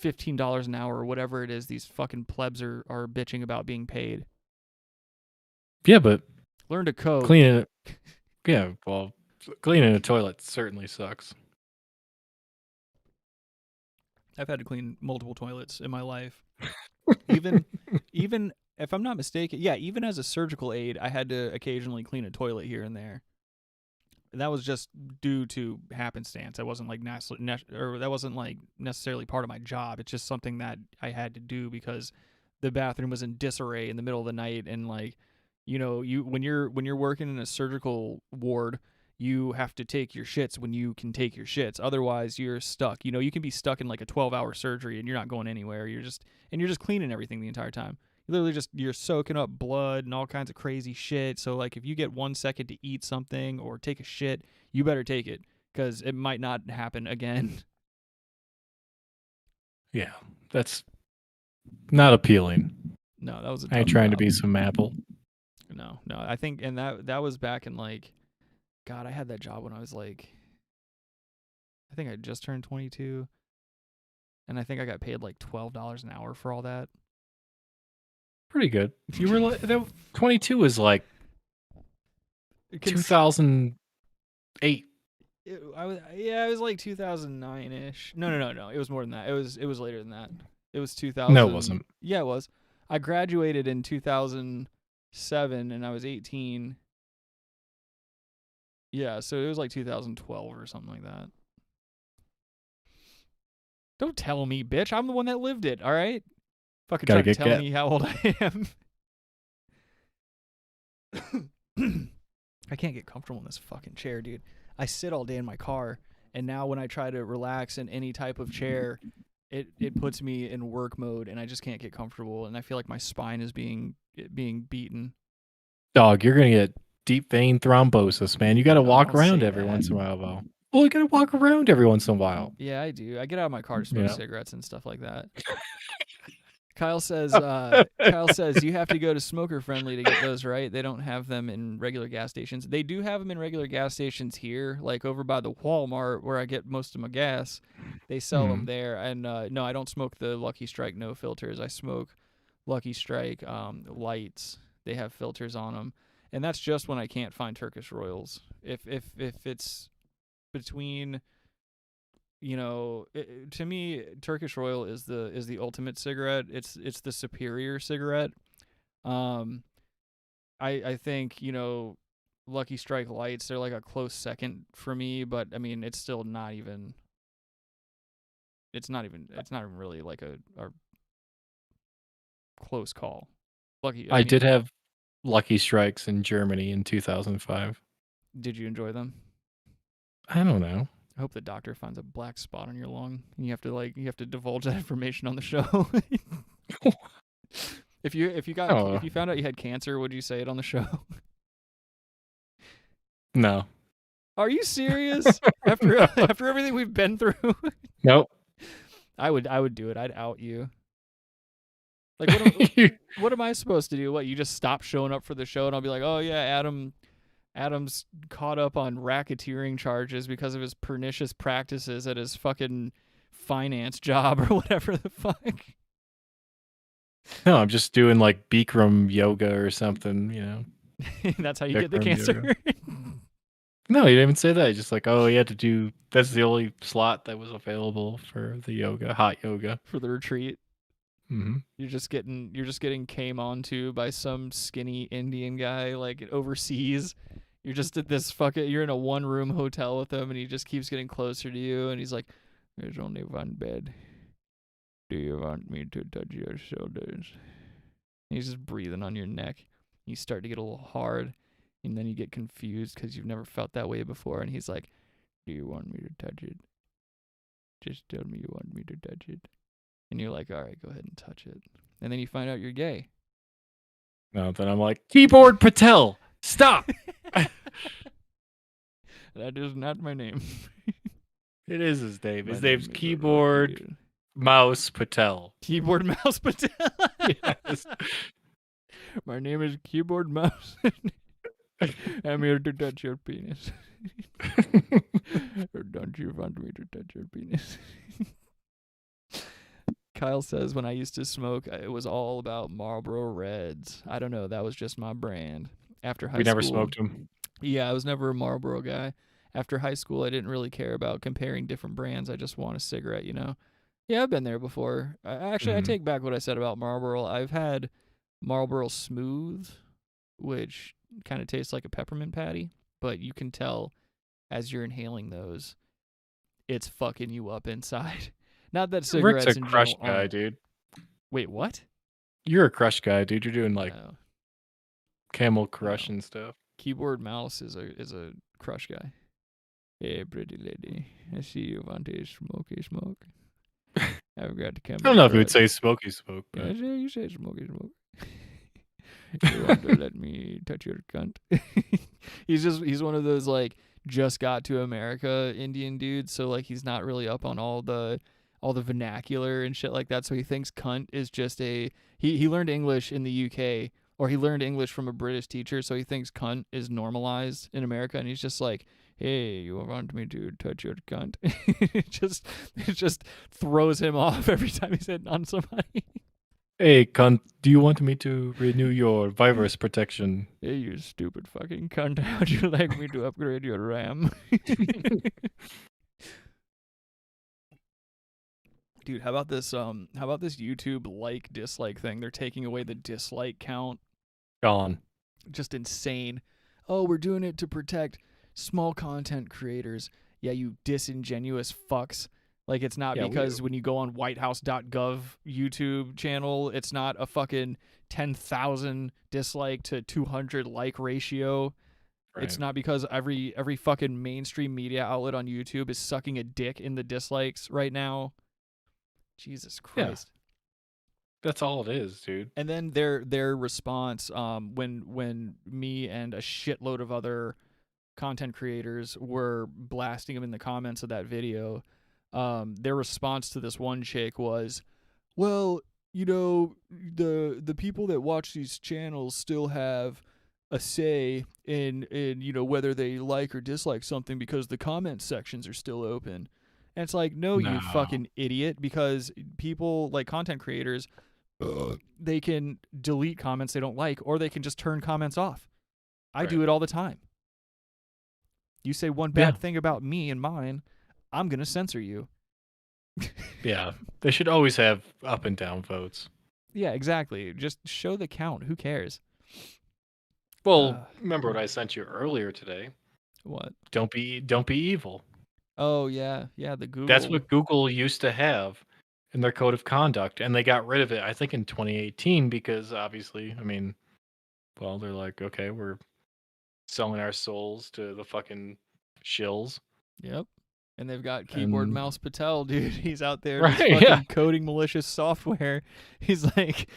$15 an hour or whatever it is these fucking plebs are bitching about being paid. Yeah, but learn to code. Cleaning a toilet certainly sucks. I've had to clean multiple toilets in my life. even if I'm not mistaken, even as a surgical aide, I had to occasionally clean a toilet here and there. And that was just due to happenstance. That wasn't like that wasn't like necessarily part of my job. It's just something that I had to do because the bathroom was in disarray in the middle of the night, and like, you know, when you're working in a surgical ward, you have to take your shits when you can take your shits. Otherwise, you're stuck. You know, you can be stuck in like a 12-hour surgery and you're not going anywhere. You're just cleaning everything the entire time. Literally you're soaking up blood and all kinds of crazy shit. So like if you get 1 second to eat something or take a shit, you better take it because it might not happen again. Yeah, that's not appealing. No, that was I ain't trying to be some apple. No. I think, and that was back in like, God, I had that job when I was like, I think I just turned 22, and I think I got paid like $12 an hour for all that. Pretty good. You were like 22 was like 2008. it was like 2009-ish. No. It was more than that. It was later than that. It was 2000. No, it wasn't. Yeah, it was. I graduated in 2007 and I was 18. Yeah, so it was like 2012 or something like that. Don't tell me, bitch. I'm the one that lived it, all right? Fucking try to tell me how old I am. I can't get comfortable in this fucking chair, dude. I sit all day in my car, and now when I try to relax in any type of chair, it puts me in work mode, and I just can't get comfortable, and I feel like my spine is being beaten. Dog, you're gonna get deep vein thrombosis, man. You gotta walk around every once in a while, though. Well, you gotta walk around every once in a while. Yeah, I do. I get out of my car to smoke cigarettes and stuff like that. Kyle says you have to go to Smoker Friendly to get those, right? They don't have them in regular gas stations. They do have them in regular gas stations here, like over by the Walmart where I get most of my gas. They sell them there. And no, I don't smoke the Lucky Strike no filters. I smoke Lucky Strike lights. They have filters on them, and that's just when I can't find Turkish Royals. If it's between, to me, Turkish Royal is the ultimate cigarette. It's the superior cigarette. I think, Lucky Strike lights, they're like a close second for me, but I mean, it's still not even really like a close call. I did have Lucky Strikes in Germany in 2005. Did you enjoy them? I don't know. I hope the doctor finds a black spot on your lung and you have to divulge that information on the show. If you found out you had cancer, would you say it on the show? No. Are you serious? after everything we've been through? Nope. I would do it. I'd out you. Like, what am I supposed to do? What, you just stop showing up for the show and I'll be like, oh yeah, Adam's caught up on racketeering charges because of his pernicious practices at his fucking finance job or whatever the fuck. No, I'm just doing like Bikram yoga or something, That's how you get the cancer. No, he didn't even say that. He's just like, oh, he had to do. That's the only slot that was available for the yoga, hot yoga, for the retreat. Mm-hmm. You're just getting came onto by some skinny Indian guy like overseas. You're just at this you're in a 1-room hotel with him, and he just keeps getting closer to you, and he's like, "There's only one bed. Do you want me to touch your shoulders?" And he's just breathing on your neck. You start to get a little hard, and then you get confused because you've never felt that way before, and he's like, "Do you want me to touch it? Just tell me you want me to touch it." And you're like, all right, go ahead and touch it. And then you find out you're gay. No, then I'm like, Keyboard Patel, stop. That is not my name. It is his name. His name's Keyboard Mouse Patel. Keyboard Mouse Patel? Yes. My name is Keyboard Mouse. I'm here to touch your penis. Or don't you want me to touch your penis? Kyle says, when I used to smoke, it was all about Marlboro Reds. I don't know. That was just my brand. After high school. We never smoked them. Yeah, I was never a Marlboro guy. After high school, I didn't really care about comparing different brands. I just want a cigarette, Yeah, I've been there before. I take back what I said about Marlboro. I've had Marlboro Smooth, which kind of tastes like a peppermint patty, but you can tell as you're inhaling those, it's fucking you up inside. Not that cigarettes Rick's a crush guy, dude. Wait, what? You're a crush guy, dude. You're doing like Camel Crush and stuff. Keyboard Mouse is a crush guy. Hey, pretty lady, I see you want a smoky smoke. I've got to come. I don't know if you would say smoky smoke. But... Yeah, you say smoky smoke. You want to let me touch your cunt? He's one of those like just got to America Indian dudes, so like he's not really up on all the vernacular and shit like that. So he thinks cunt is just he learned English in the UK, or he learned English from a British teacher, so he thinks cunt is normalized in America, and he's just like, hey, you want me to touch your cunt? It just throws him off every time he's hitting on somebody. Hey, cunt, do you want me to renew your virus protection? Hey, you stupid fucking cunt. How'd you like me to upgrade your RAM? Dude, how about this YouTube like dislike thing? They're taking away the dislike count. Gone. Just insane. Oh, we're doing it to protect small content creators. Yeah, you disingenuous fucks. Like, it's not because when you go on whitehouse.gov YouTube channel, it's not a fucking 10,000 dislike to 200 like ratio. Right. It's not because every fucking mainstream media outlet on YouTube is sucking a dick in the dislikes right now. Jesus Christ. Yeah. That's all it is, dude. And then their response, when me and a shitload of other content creators were blasting them in the comments of that video, their response to this one chick was, well, you know, the people that watch these channels still have a say in you know, whether they like or dislike something because the comment sections are still open. And it's like, no, you fucking idiot, because people, like content creators, they can delete comments they don't like, or they can just turn comments off. I do it all the time. You say one bad thing about me and mine, I'm going to censor you. Yeah. They should always have up and down votes. Yeah, exactly. Just show the count. Who cares? Well, remember what I sent you earlier today? What? Don't be evil. Oh, yeah. Yeah, the Google. That's what Google used to have in their code of conduct, and they got rid of it, I think, in 2018 because obviously, I mean, well, they're like, okay, we're selling our souls to the fucking shills. Yep. And they've got keyboard mouse Patel, dude. He's out there Right, just fucking coding malicious software. He's like,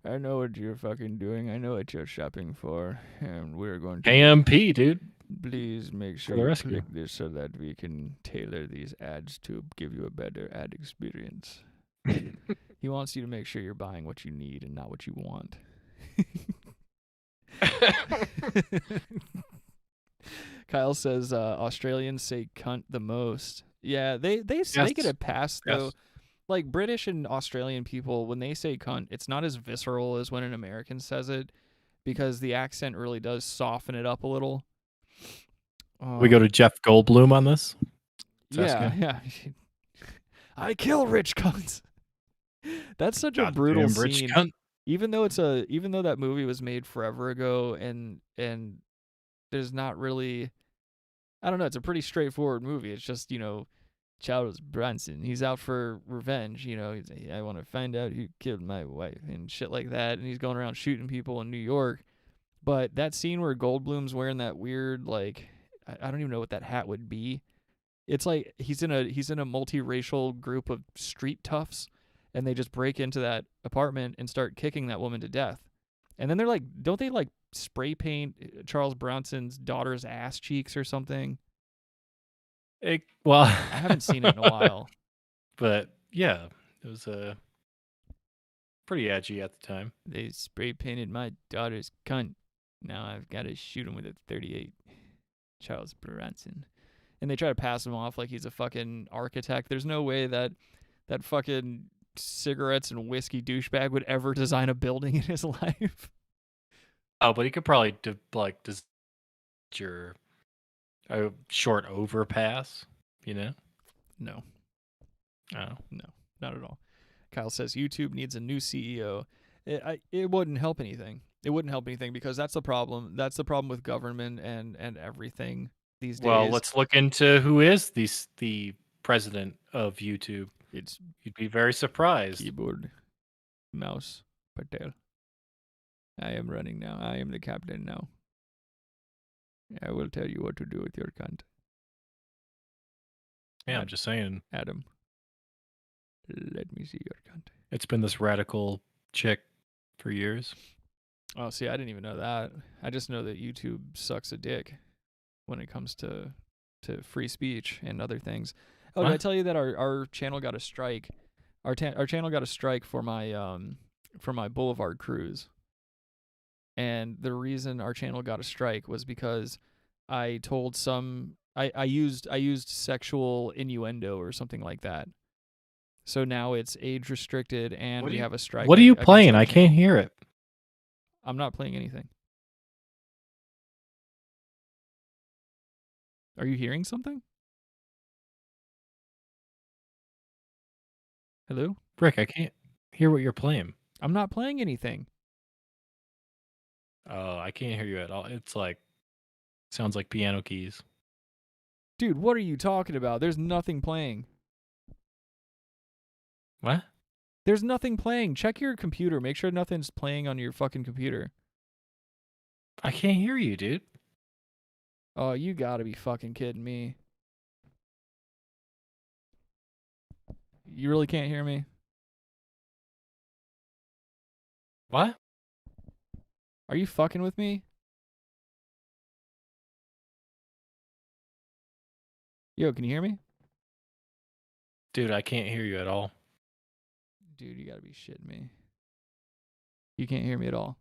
I know what you're fucking doing. I know what you're shopping for, and we're going to AMP, dude. Please make sure you click this so that we can tailor these ads to give you a better ad experience. He wants you to make sure you're buying what you need and not what you want. Kyle says Australians say cunt the most. Yeah, they get a pass though. Yes. Like British and Australian people, when they say cunt, it's not as visceral as when an American says it, because the accent really does soften it up a little. We go to Jeff Goldblum on this. Yeah. I kill rich cunts. That's such a brutal scene. Cunt. Even though that movie was made forever ago, and there's not really, I don't know, it's a pretty straightforward movie. It's just, you know, Charles Bronson, he's out for revenge, you know, I want to find out who killed my wife and shit like that, and he's going around shooting people in New York. But that scene where Goldblum's wearing that weird, like, I don't even know what that hat would be. It's like he's in a multiracial group of street toughs, and they just break into that apartment and start kicking that woman to death. And then they're like, don't they like spray paint Charles Bronson's daughter's ass cheeks or something? Well, I haven't seen it in a while. But yeah, it was pretty edgy at the time. They spray painted my daughter's cunt. Now I've got to shoot him with a .38. Charles Bronson. And they try to pass him off like he's a fucking architect. There's no way that fucking cigarettes and whiskey douchebag would ever design a building in his life. Oh, but he could probably design your short overpass, you know? No. Oh. No, not at all. Kyle says YouTube needs a new CEO. It wouldn't help anything. It wouldn't help anything because that's the problem. That's the problem with government and everything these days. Well, let's look into who is the president of YouTube. You'd be very surprised. Keyboard mouse Patel. I am running now. I am the captain now. I will tell you what to do with your cunt. Yeah, I'm just saying. Adam, let me see your cunt. It's been this radical chick for years. Oh, see, I didn't even know that. I just know that YouTube sucks a dick when it comes to free speech and other things. Oh, did I tell you that our channel got a strike? Our channel got a strike for my Boulevard cruise. And the reason our channel got a strike was because I told I used sexual innuendo or something like that. So now it's age restricted, and we have a strike. What are you against playing? our I channel. can't hear it. I'm not playing anything. Are you hearing something? Hello? Rick, I can't hear what you're playing. I'm not playing anything. Oh, I can't hear you at all. It's like sounds like piano keys. Dude, what are you talking about? There's nothing playing. What? There's nothing playing. Check your computer. Make sure nothing's playing on your fucking computer. I can't hear you, dude. Oh, you gotta be fucking kidding me. You really can't hear me? What? Are you fucking with me? Yo, can you hear me? Dude, I can't hear you at all. Dude, you gotta be shitting me. You can't hear me at all.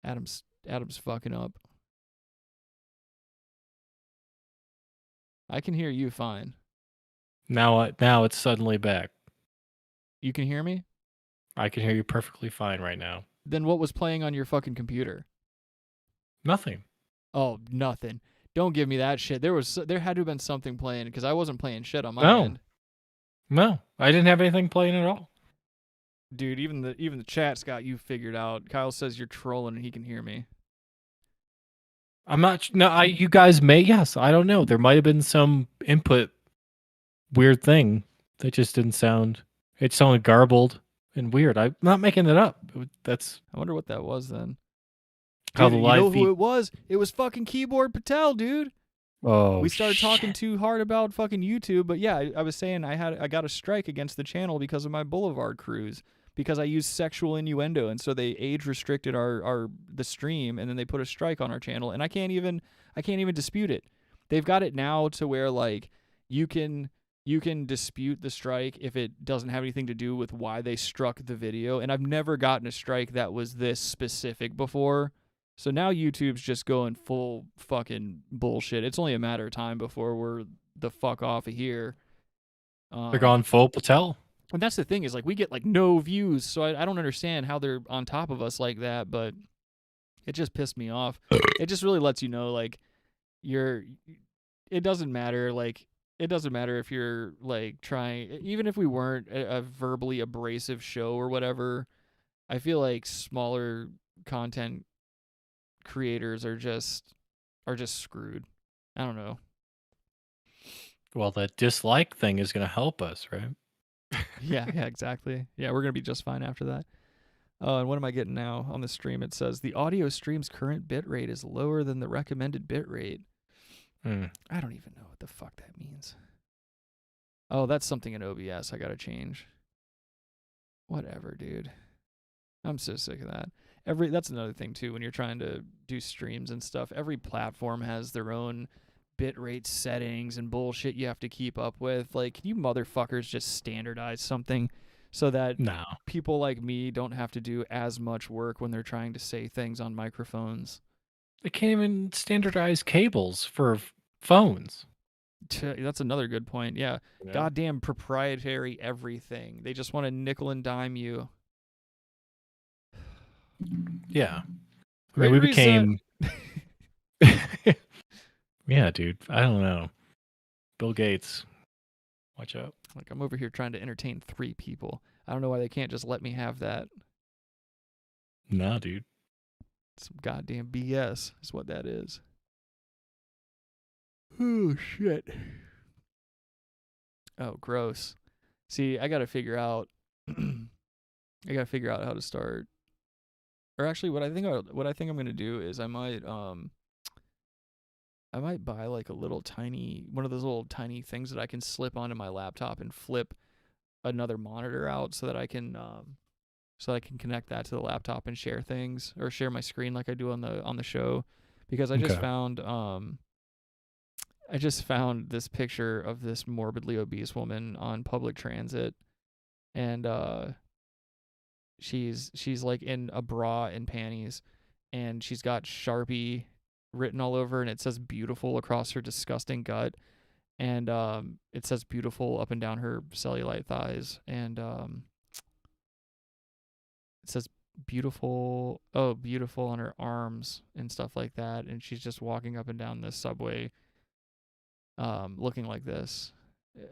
Adam's fucking up. I can hear you fine. Now it's suddenly back. You can hear me? I can hear you perfectly fine right now. Then what was playing on your fucking computer? Nothing. Oh, nothing. Don't give me that shit. There had to have been something playing because I wasn't playing shit on my end. No, I didn't have anything playing at all. Dude, even the chat's got you figured out. Kyle says you're trolling and he can hear me. I'm not. No, you guys may. Yes, I don't know. There might have been some input weird thing that just didn't sound. It sounded garbled and weird. I'm not making it up. That's I wonder what that was then. how Dude, the you live know feed. who it was? It was fucking Keyboard Patel, dude. Oh, We started talking shit. too hard about fucking YouTube, but yeah, I was saying I got a strike against the channel because of my Boulevard cruise because I used sexual innuendo, and so they age restricted the stream, and then they put a strike on our channel, and I can't even dispute it. They've got it now to where like you can dispute the strike if it doesn't have anything to do with why they struck the video, and I've never gotten a strike that was this specific before. So now YouTube's just going full fucking bullshit. It's only a matter of time before we're the fuck off of here. They're going full Patel. And that's the thing is like we get like no views, so I don't understand how they're on top of us like that. But it just pissed me off. It just really lets you know like it doesn't matter. Like it doesn't matter if you're like trying, even if we weren't a verbally abrasive show or whatever. I feel like smaller content creators are just screwed. I don't know. Well, that dislike thing is going to help us, right? Yeah, exactly. Yeah, we're gonna be just fine after that. And what am I getting now on the stream? It says the audio stream's current bit rate is lower than the recommended bit rate. I don't even know what the fuck that means. Oh, that's something in OBS I gotta change. Whatever, dude. I'm so sick of that. That's another thing too when you're trying to do streams and stuff. Every platform has their own bitrate settings and bullshit you have to keep up with. Like, can you motherfuckers just standardize something so that people like me don't have to do as much work when they're trying to say things on microphones? They can't even standardize cables for phones. That's another good point. Yeah. Goddamn proprietary everything. They just want to nickel and dime you. Yeah. I mean, we became. Yeah, dude. I don't know. Bill Gates. Watch out. Like, I'm over here trying to entertain 3 people. I don't know why they can't just let me have that. Nah, dude. Some goddamn BS is what that is. Oh, shit. Oh, gross. See, I got to figure out how to start. Or actually, what I think I'm going to do is I might buy like one of those little tiny things that I can slip onto my laptop and flip another monitor out so that I can connect that to the laptop and share things or share my screen like I do on the show, because I just found this picture of this morbidly obese woman on public transit, and she's like in a bra and panties, and she's got Sharpie written all over, and it says beautiful across her disgusting gut, and it says beautiful up and down her cellulite thighs, and it says beautiful on her arms and stuff like that, and she's just walking up and down this subway looking like this.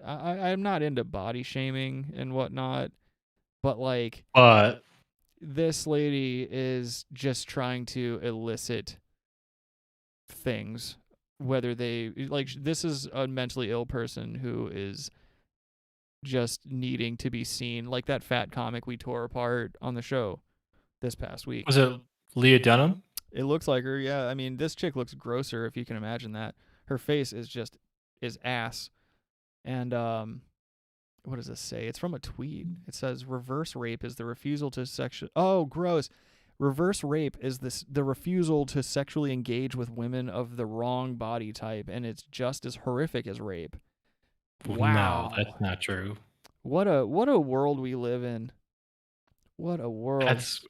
I'm not into body shaming and whatnot, but like But this lady is just trying to elicit things, whether they like, this is a mentally ill person who is just needing to be seen, like that fat comic we tore apart on the show this past week. was it Leah Dunham? It looks like her, yeah. I mean, this chick looks grosser, if you can imagine that. Her face is ass. And what does this say? It's from a tweet. It says reverse rape is the refusal to gross. Reverse rape is the refusal to sexually engage with women of the wrong body type, and it's just as horrific as rape. Wow. No, that's not true. What a world we live in. What a world. That's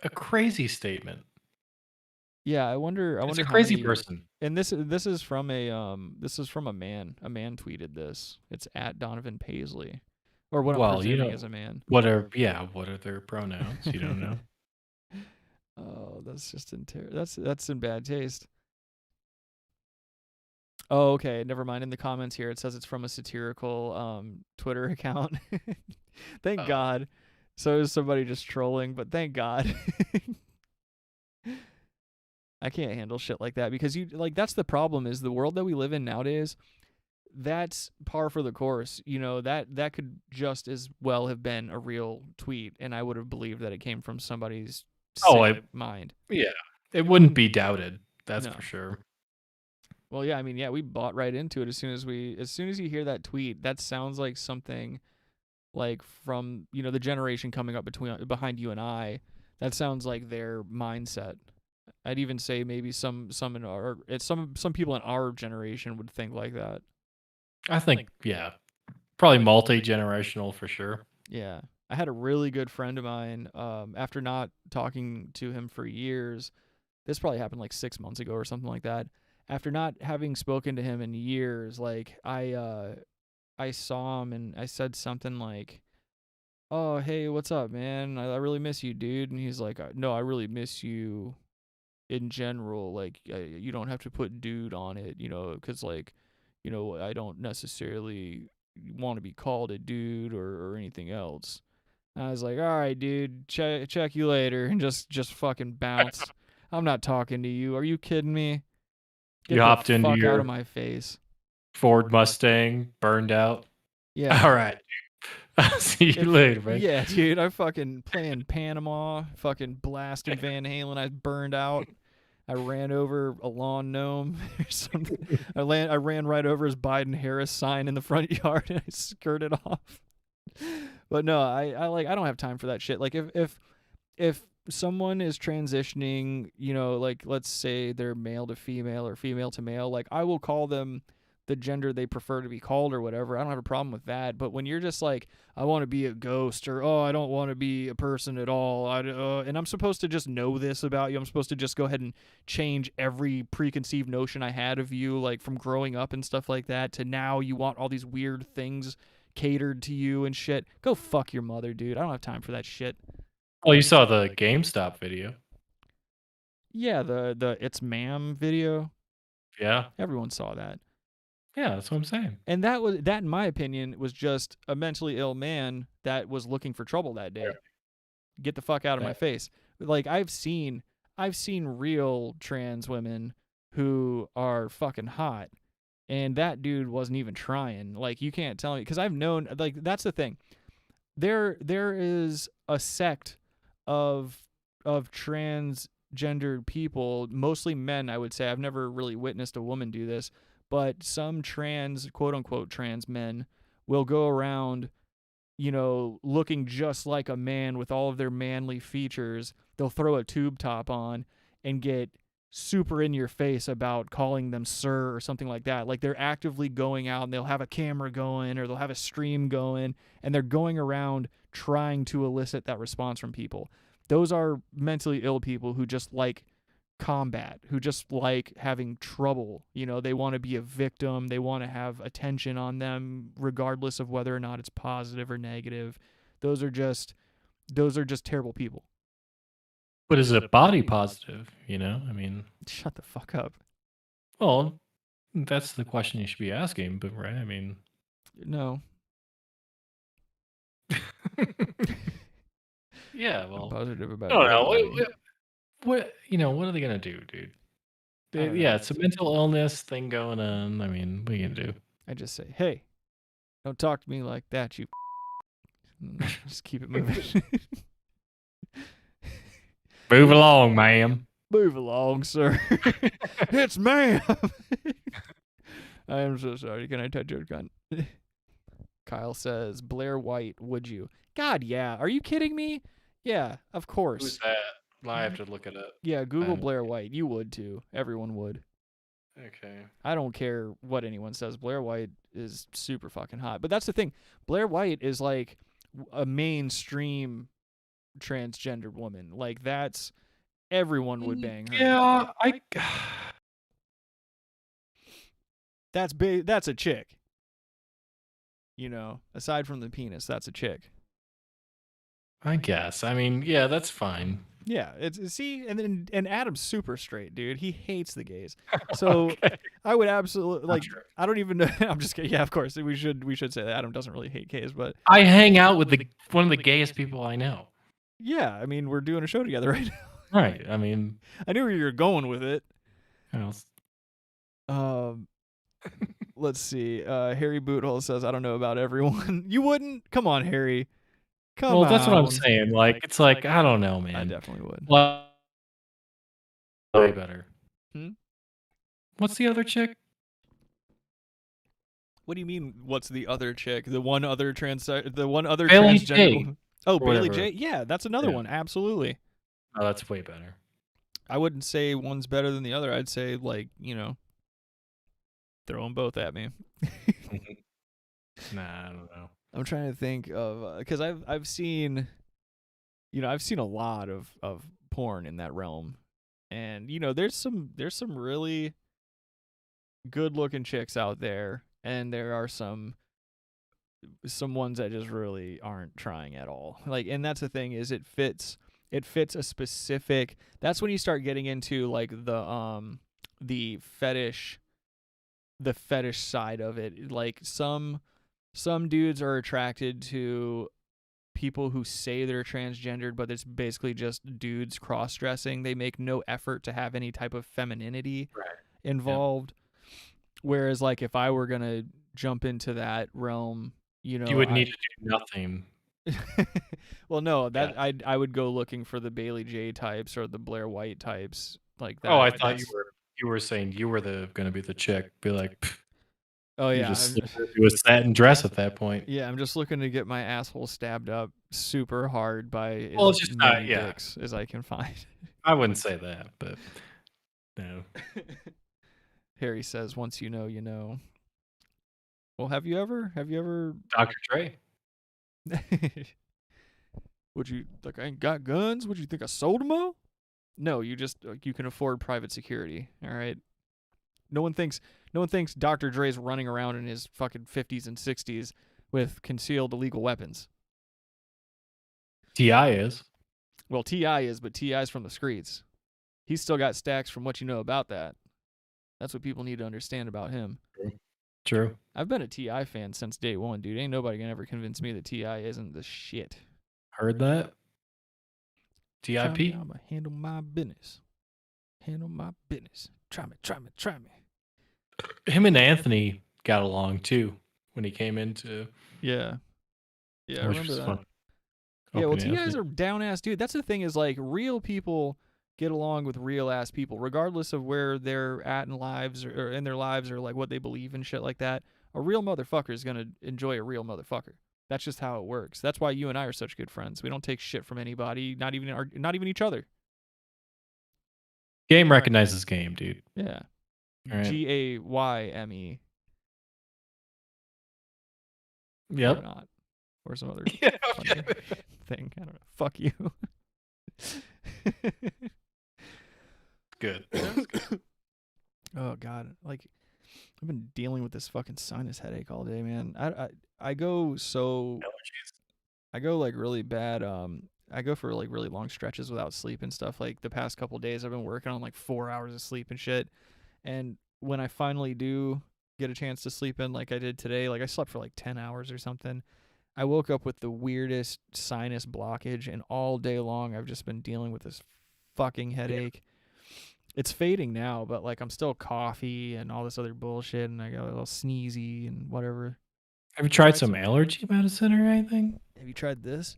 a crazy statement. Yeah, I wonder It's a how crazy many, person. and this is from a man. A man tweeted this. It's at Donovan Paisley, or what I'm presuming is a man. What are their pronouns? You don't know. Oh, that's just that's in bad taste. Oh, okay. Never mind. In the comments here, it says it's from a satirical Twitter account. Thank God. So is somebody just trolling, but thank God. I can't handle shit like that, because that's the problem, is the world that we live in nowadays. That's par for the course. You know, that could just as well have been a real tweet, and I would have believed that it came from somebody's sick mind. Yeah, it wouldn't be doubted. That's for sure. Well, yeah, I mean, yeah, we bought right into it as soon as you hear that tweet. That sounds like something like from, the generation coming up behind you and I. That sounds like their mindset. I'd even say maybe some people in our generation would think like that. I think, yeah, probably multi-generational for sure. Yeah, I had a really good friend of mine. After not talking to him for years, this probably happened like 6 months ago or something like that. After not having spoken to him in years, like I saw him and I said something like, "Oh, hey, what's up, man? I really miss you, dude." And he's like, "No, I really miss you in general. Like, you don't have to put dude on it, because like, I don't necessarily want to be called a dude or anything else." And I was like, "All right, dude, check you later," and just fucking bounce. I'm not talking to you. Are you kidding me? Get you hopped the into fuck your out of my face. Ford Mustang, burned out. Yeah. All right. I'll see you later, man. Yeah, dude. I fucking playing Panama, fucking blasting Van Halen. I burned out. I ran over a lawn gnome or something. I ran right over his Biden Harris sign in the front yard, and I skirted off. But no, I don't have time for that shit. Like if someone is transitioning, like let's say they're male to female or female to male, like I will call them the gender they prefer to be called or whatever. I don't have a problem with that. But when you're just like, I want to be a ghost, or I don't want to be a person at all, and I'm supposed to just know this about you, I'm supposed to just go ahead and change every preconceived notion I had of you, like from growing up and stuff like that, to now you want all these weird things catered to you and shit. Go fuck your mother, dude. I don't have time for that shit. Oh, you saw the GameStop video? Yeah, the It's Ma'am video. Yeah. Everyone saw that. Yeah, that's what I'm saying. And that, in my opinion, was just a mentally ill man that was looking for trouble that day. Get the fuck out of my face. Like, I've seen real trans women who are fucking hot, and that dude wasn't even trying. Like, you can't tell me, because I've known, like, that's the thing. There is a sect of transgendered people, mostly men, I would say. I've never really witnessed a woman do this, but some quote unquote trans men will go around, looking just like a man with all of their manly features. They'll throw a tube top on and get super in your face about calling them sir or something like that. Like, they're actively going out and they'll have a camera going or they'll have a stream going, and they're going around trying to elicit that response from people. Those are mentally ill people who just like combat, who just like having trouble. They want to be a victim. They want to have attention on them, regardless of whether or not it's positive or negative. Those are just terrible people. But is it body positive? I mean, shut the fuck up. Well, that's the question you should be asking, but right? I mean, no. Yeah, well, I'm positive about I don't nobody. know. What are they gonna do, dude? Yeah, it's a mental illness thing going on. I mean, what are you gonna do? I just say, hey, don't talk to me like that, you. Just keep it moving. Move along, ma'am. Move along, sir. It's ma'am. I am so sorry. Can I touch your gun? Kyle says, Blair White, would you? God, yeah. Are you kidding me? Yeah, of course. Who's that? I have to look it up. Yeah, Google Blair White. You would too. Everyone would. Okay. I don't care what anyone says. Blair White is super fucking hot. But that's the thing. Blair White is like a mainstream transgendered woman. Like that's everyone would bang her. Yeah, That's a chick. Aside from the penis, that's a chick. I guess. I mean, yeah, that's fine. Yeah, and Adam's super straight, dude. He hates the gays. So okay. I would absolutely I don't even know. I'm just kidding. Yeah, of course we should say that Adam doesn't really hate gays, but I hang out with one of the gayest people I know. Yeah, I mean we're doing a show together right now. Right. I mean, I knew where you were going with it. Else. Let's see. Harry Boothole says, I don't know about everyone. You wouldn't? Come on, Harry. Come on. Well, that's what I'm saying. Like, it's like, I don't know, man. I definitely would. Well, way better. Hmm? What's the other chick? What do you mean, what's the other chick? The one other Bailey transgender? J. Oh, Bailey J? Yeah, that's another one. Absolutely. Oh, that's way better. I wouldn't say one's better than the other. I'd say, throw them both at me. Nah, I don't know. I'm trying to think of because I've seen, I've seen a lot of porn in that realm, and there's some really good looking chicks out there, and there are some ones that just really aren't trying at all. Like, and that's the thing is it fits a specific. That's when you start getting into like the fetish side of it. Like some dudes are attracted to people who say they're transgendered, but it's basically just dudes cross-dressing. They make no effort to have any type of femininity involved. Yeah. Whereas, like, if I were going to jump into that realm, you would need to do nothing. Well, no, I would go looking for the Bailey J types or the Blair White types like that. Oh, I thought you were saying you were going to be the chick. Be like, pff. Oh yeah, you just do a satin dress at that point. Yeah, I'm just looking to get my asshole stabbed up super hard by as many dicks as I can find. I wouldn't say that, but no. Harry says, "Once you know, you know." Well, have you ever? Dr. Dre. Would you like? I ain't got guns. Would you think I sold them all? No, you can afford private security. All right. No one thinks Dr. Dre's running around in his fucking 50s and 60s with concealed illegal weapons. T.I. is. Well, T.I. is, but T.I.'s from the streets. He's still got stacks from what you know about that. That's what people need to understand about him. True. I've been a T.I. fan since day one, dude. Ain't nobody gonna ever convince me that T.I. isn't the shit. Heard that? T.I.P.? I'ma handle my business. Try me. Him and Anthony got along too when he came into. Yeah, I remember that. Fun. Yeah, well, T.I.'s are down ass dude. That's the thing is like real people get along with real ass people, regardless of where they're at in lives or in their lives or like what they believe and shit like that. A real motherfucker is gonna enjoy a real motherfucker. That's just how it works. That's why you and I are such good friends. We don't take shit from anybody, not even each other. Game recognizes game, dude. Yeah. Right. GAYME. Yep. Or not. Or some other thing. I don't know. Fuck you. good. That's good. Oh God, like I've been dealing with this fucking sinus headache all day, man. I go so Allergies. I go like really bad. I go for like really long stretches without sleep and stuff. Like the past couple days, I've been working on like 4 hours of sleep and shit. And when I finally do get a chance to sleep in, like I did today, like I slept for like 10 hours or something. I woke up with the weirdest sinus blockage, and all day long I've just been dealing with this fucking headache. It's fading now, but like I'm still coughy and all this other bullshit, and I got a little sneezy and whatever. Have you tried some allergy medicine or anything? Have you tried this?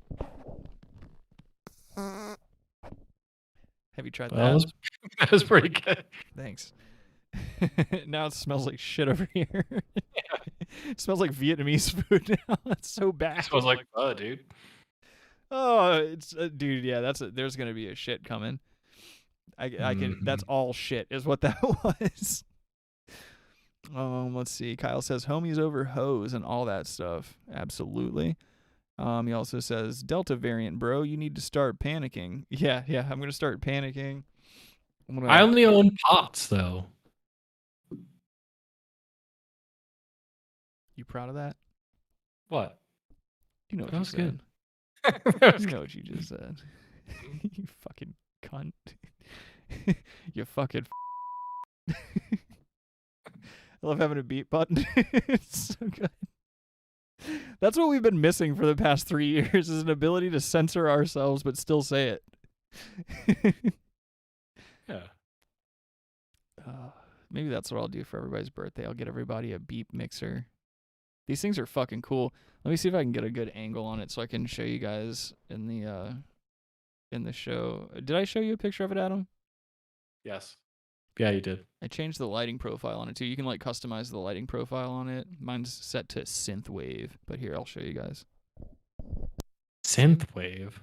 Have you tried that? That was pretty good. Thanks. Now it smells like shit over here. It smells like Vietnamese food now. It's so bad. It smells like dude. Oh, it's dude. Yeah, there's gonna be a shit coming. I can. That's all shit is what that was. Let's see. Kyle says homies over hoes and all that stuff. Absolutely. He also says Delta variant, bro. You need to start panicking. Yeah. I'm gonna start panicking. I only own pots though. You proud of that? What? You know what that you was said. Good. You know what you just said. You fucking cunt. You fucking. I love having a beat button. It's so good. That's what we've been missing for the past 3 years, is an ability to censor ourselves but still say it. Yeah. Maybe that's what I'll do for everybody's birthday. I'll get everybody a beep mixer. These things are fucking cool. Let me see if I can get a good angle on it so I can show you guys in the show. Did I show you a picture of it, Adam? Yes. Yeah, you did. I changed the lighting profile on it too. You can like customize the lighting profile on it. Mine's set to synthwave, but here I'll show you guys. Synthwave.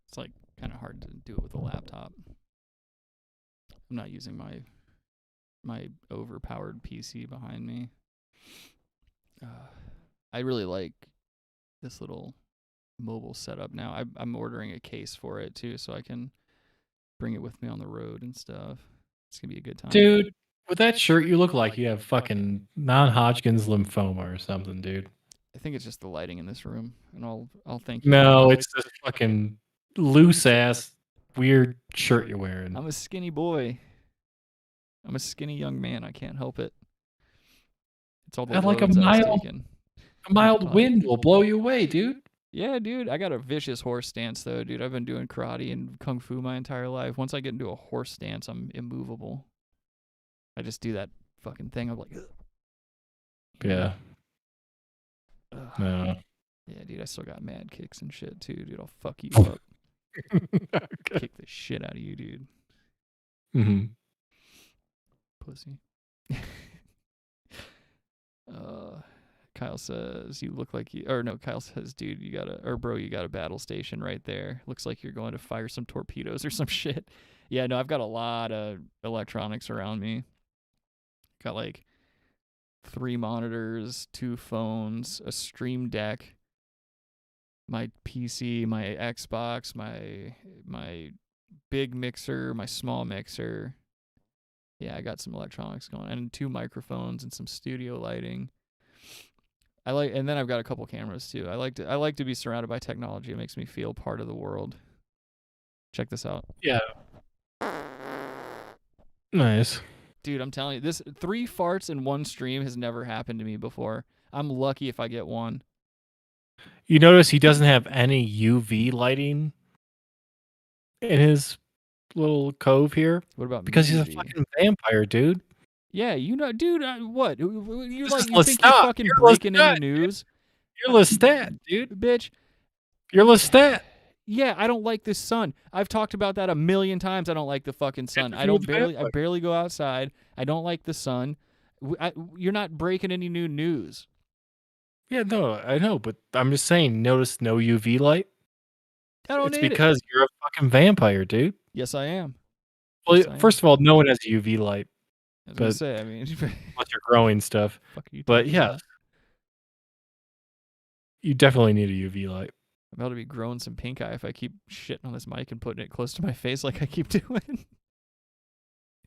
It's like kind of hard to do it with a laptop. I'm not using my overpowered PC behind me. I really like this little mobile setup now. I'm ordering a case for it too, so I can bring it with me on the road and stuff. It's gonna be a good time, dude. With that shirt, you look like you have fucking non-Hodgkin's lymphoma or something, dude. I think it's just the lighting in this room, and I'll thank you. No, it's this fucking loose ass weird shirt you're wearing. I'm a skinny boy. I'm a skinny young man. I can't help it. It's all the like a mild wind will blow you away, dude. Yeah, dude. I got a vicious horse stance though, dude. I've been doing karate and kung fu my entire life. Once I get into a horse stance, I'm immovable. I just do that fucking thing. I'm like, ugh. Yeah. Ugh. No. Yeah, dude. I still got mad kicks and shit too, dude. I'll fuck you up. Okay. Kick the shit out of you, dude. Mm-hmm. Pussy. Kyle says you look like Kyle says, dude, you got a battle station right there. Looks like you're going to fire some torpedoes or some shit. Yeah, no, I've got a lot of electronics around me. Got like 3 monitors, 2 phones, a Stream Deck, my PC, my Xbox, my big mixer, my small mixer. Yeah, I got some electronics going, and 2 microphones and some studio lighting. And then I've got a couple cameras too. I like to be surrounded by technology. It makes me feel part of the world. Check this out. Yeah. Nice. Dude, I'm telling you, this 3 farts in one stream has never happened to me before. I'm lucky if I get one. You notice he doesn't have any UV lighting in his little cove here? What about because he's a UV? fucking vampire, dude. Yeah, you know, dude. What? You're This like is you think you're fucking You're breaking in the Lestat, news, You're Lestat, dude. bitch? You're Lestat. Yeah, I don't like this sun. I've talked about that a million times. I don't like the fucking sun. I barely go outside. I don't like the sun. You're not breaking any new news. Yeah, no, I know, but I'm just saying, notice no UV light. I don't It's need it. because you're a fucking vampire, dude. Yes, I am. Well, Yes, I am. first of all, no one has UV light. I was gonna say. I mean, unless you're growing stuff. fuck are you But talking yeah, about? you definitely need a UV light. I'm about to be growing some pink eye if I keep shitting on this mic and putting it close to my face like I keep doing.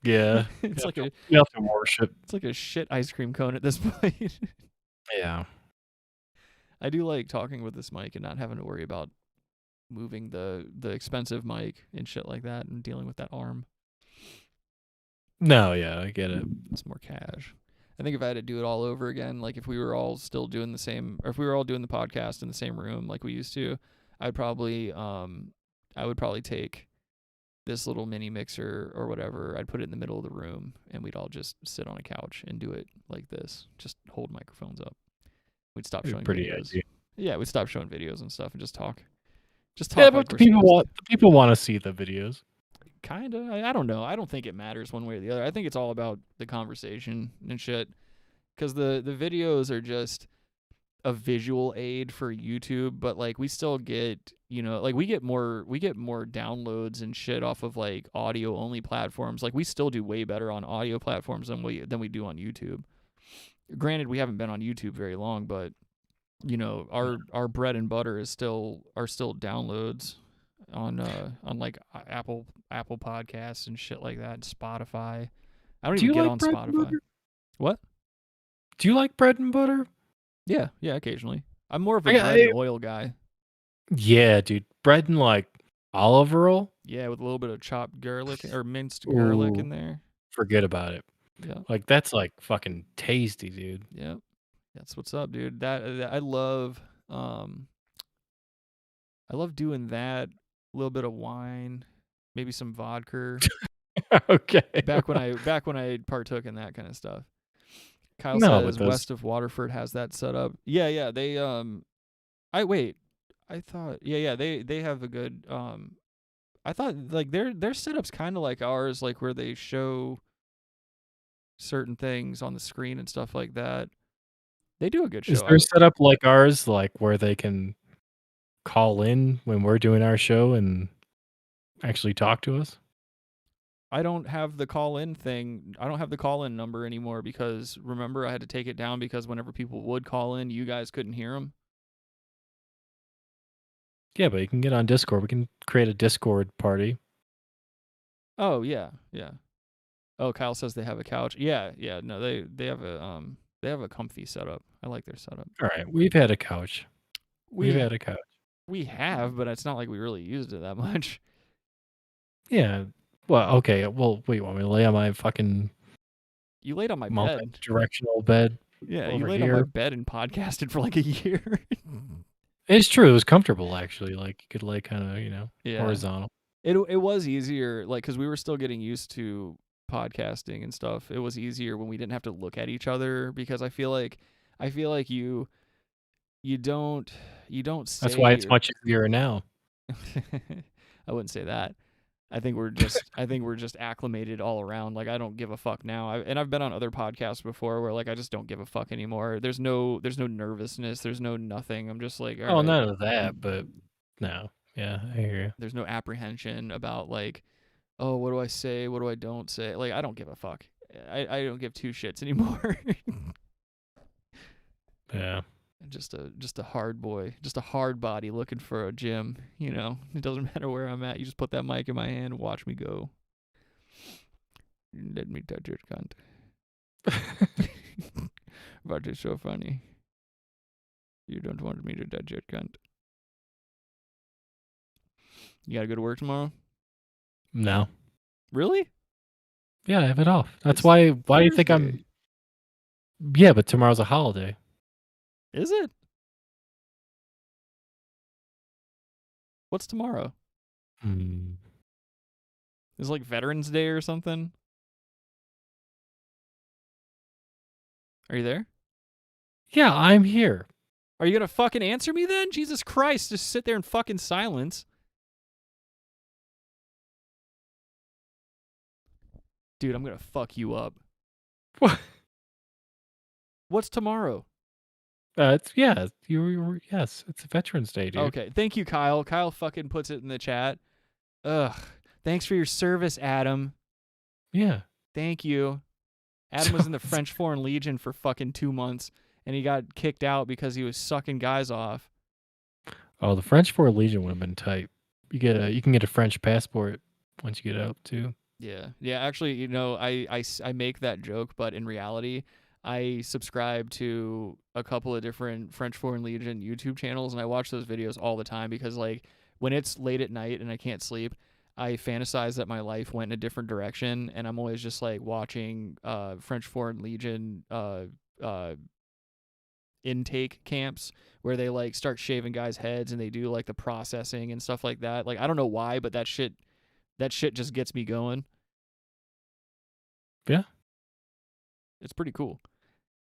Yeah, It's like you have to worship. It's like a shit ice cream cone at this point. Yeah, I do like talking with this mic and not having to worry about moving the expensive mic and shit like that and dealing with that arm. no, yeah, I get it. It's more cash. I think if I had to do it all over again, like if we were all still doing the same, or if we were all doing the podcast in the same room like we used to, I would probably take this little mini mixer or whatever. I'd put it in the middle of the room and we'd all just sit on a couch and do it like this. Just hold microphones up. We'd stop showing videos. Idea. Yeah, we'd stop showing videos and stuff and just talk. Yeah, but the people want to see the videos. Kinda. I don't know. I don't think it matters one way or the other. I think it's all about the conversation and shit. Because the videos are just a visual aid for YouTube, but like we still get, like we get more downloads and shit off of like audio only platforms. Like we still do way better on audio platforms than we do on YouTube. Granted, we haven't been on YouTube very long, but our bread and butter are still downloads on like Apple Podcasts and shit like that, and Spotify. I don't even get on Spotify. What? Do you like bread and butter? Yeah, occasionally. I'm more of a bread and oil guy. Yeah, dude. Bread and like olive oil? Yeah, with a little bit of chopped garlic or minced garlic in there. Forget about it. Yeah. Like that's like fucking tasty, dude. Yeah. That's what's up, dude. That I love doing that. A little bit of wine, maybe some vodka. Okay. Back when I partook in that kind of stuff. Kyle says West of Waterford has that set up. Yeah, they I thought they have a good I thought like their setup's kind of like ours, like where they show certain things on the screen and stuff like that. They do a good show. Is their setup like ours, like where they can call in when we're doing our show and actually talk to us? I don't have the call-in thing. I don't have the call-in number anymore because, remember, I had to take it down because whenever people would call in, you guys couldn't hear them. Yeah, but you can get on Discord. We can create a Discord party. Oh, yeah. Oh, Kyle says they have a couch. Yeah. No, they have a comfy setup. I like their setup. All right, we've had a couch. We've had a couch. We have, but it's not like we really used it that much. Yeah. Well, okay. Well, wait, want me to lay on my fucking... You laid on my bed. Directional bed. Yeah, you laid on my bed and podcasted for like a year. It's true. It was comfortable, actually. Like, you could lay kind of, horizontal. It was easier, like, because we were still getting used to podcasting and stuff. It was easier when we didn't have to look at each other, because I feel like you don't say... That's why it's much easier now. I wouldn't say that. I think we're just acclimated all around. Like, I don't give a fuck now. I've been on other podcasts before where like I just don't give a fuck anymore. There's no nervousness. There's no nothing. I'm just like, all right. None of that. But no, yeah, I hear you. There's no apprehension about like, oh, what do I say? What do I don't say? Like, I don't give a fuck. I don't give two shits anymore. Yeah. Just a hard boy, just a hard body looking for a gym. It doesn't matter where I'm at. You just put that mic in my hand and watch me go. Let me touch your cunt. But it's so funny. You don't want me to touch your cunt. You gotta go to work tomorrow? No. Really? Yeah, I have it off. That's why do you think I'm... Yeah, but tomorrow's a holiday. Is it? What's tomorrow? Is it like Veterans Day or something? Are you there? Yeah, I'm here. Are you gonna fucking answer me then? Jesus Christ, just sit there in fucking silence. Dude, I'm gonna fuck you up. What? What's tomorrow? It's yes, it's a Veterans Day, dude. Okay, thank you, Kyle. Kyle fucking puts it in the chat. Ugh. Thanks for your service, Adam. Yeah. Thank you. Adam was in the French Foreign Legion for fucking 2 months, and he got kicked out because he was sucking guys off. Oh, the French Foreign Legion would have been tight. You can get a French passport once you get out too. Yeah. Actually, you know, I make that joke, but in reality, I subscribe to a couple of different French Foreign Legion YouTube channels, and I watch those videos all the time because, like, when it's late at night and I can't sleep, I fantasize that my life went in a different direction, and I'm always just like watching French Foreign Legion intake camps where they like start shaving guys' heads and they do like the processing and stuff like that. Like, I don't know why, but that shit just gets me going. Yeah. It's pretty cool.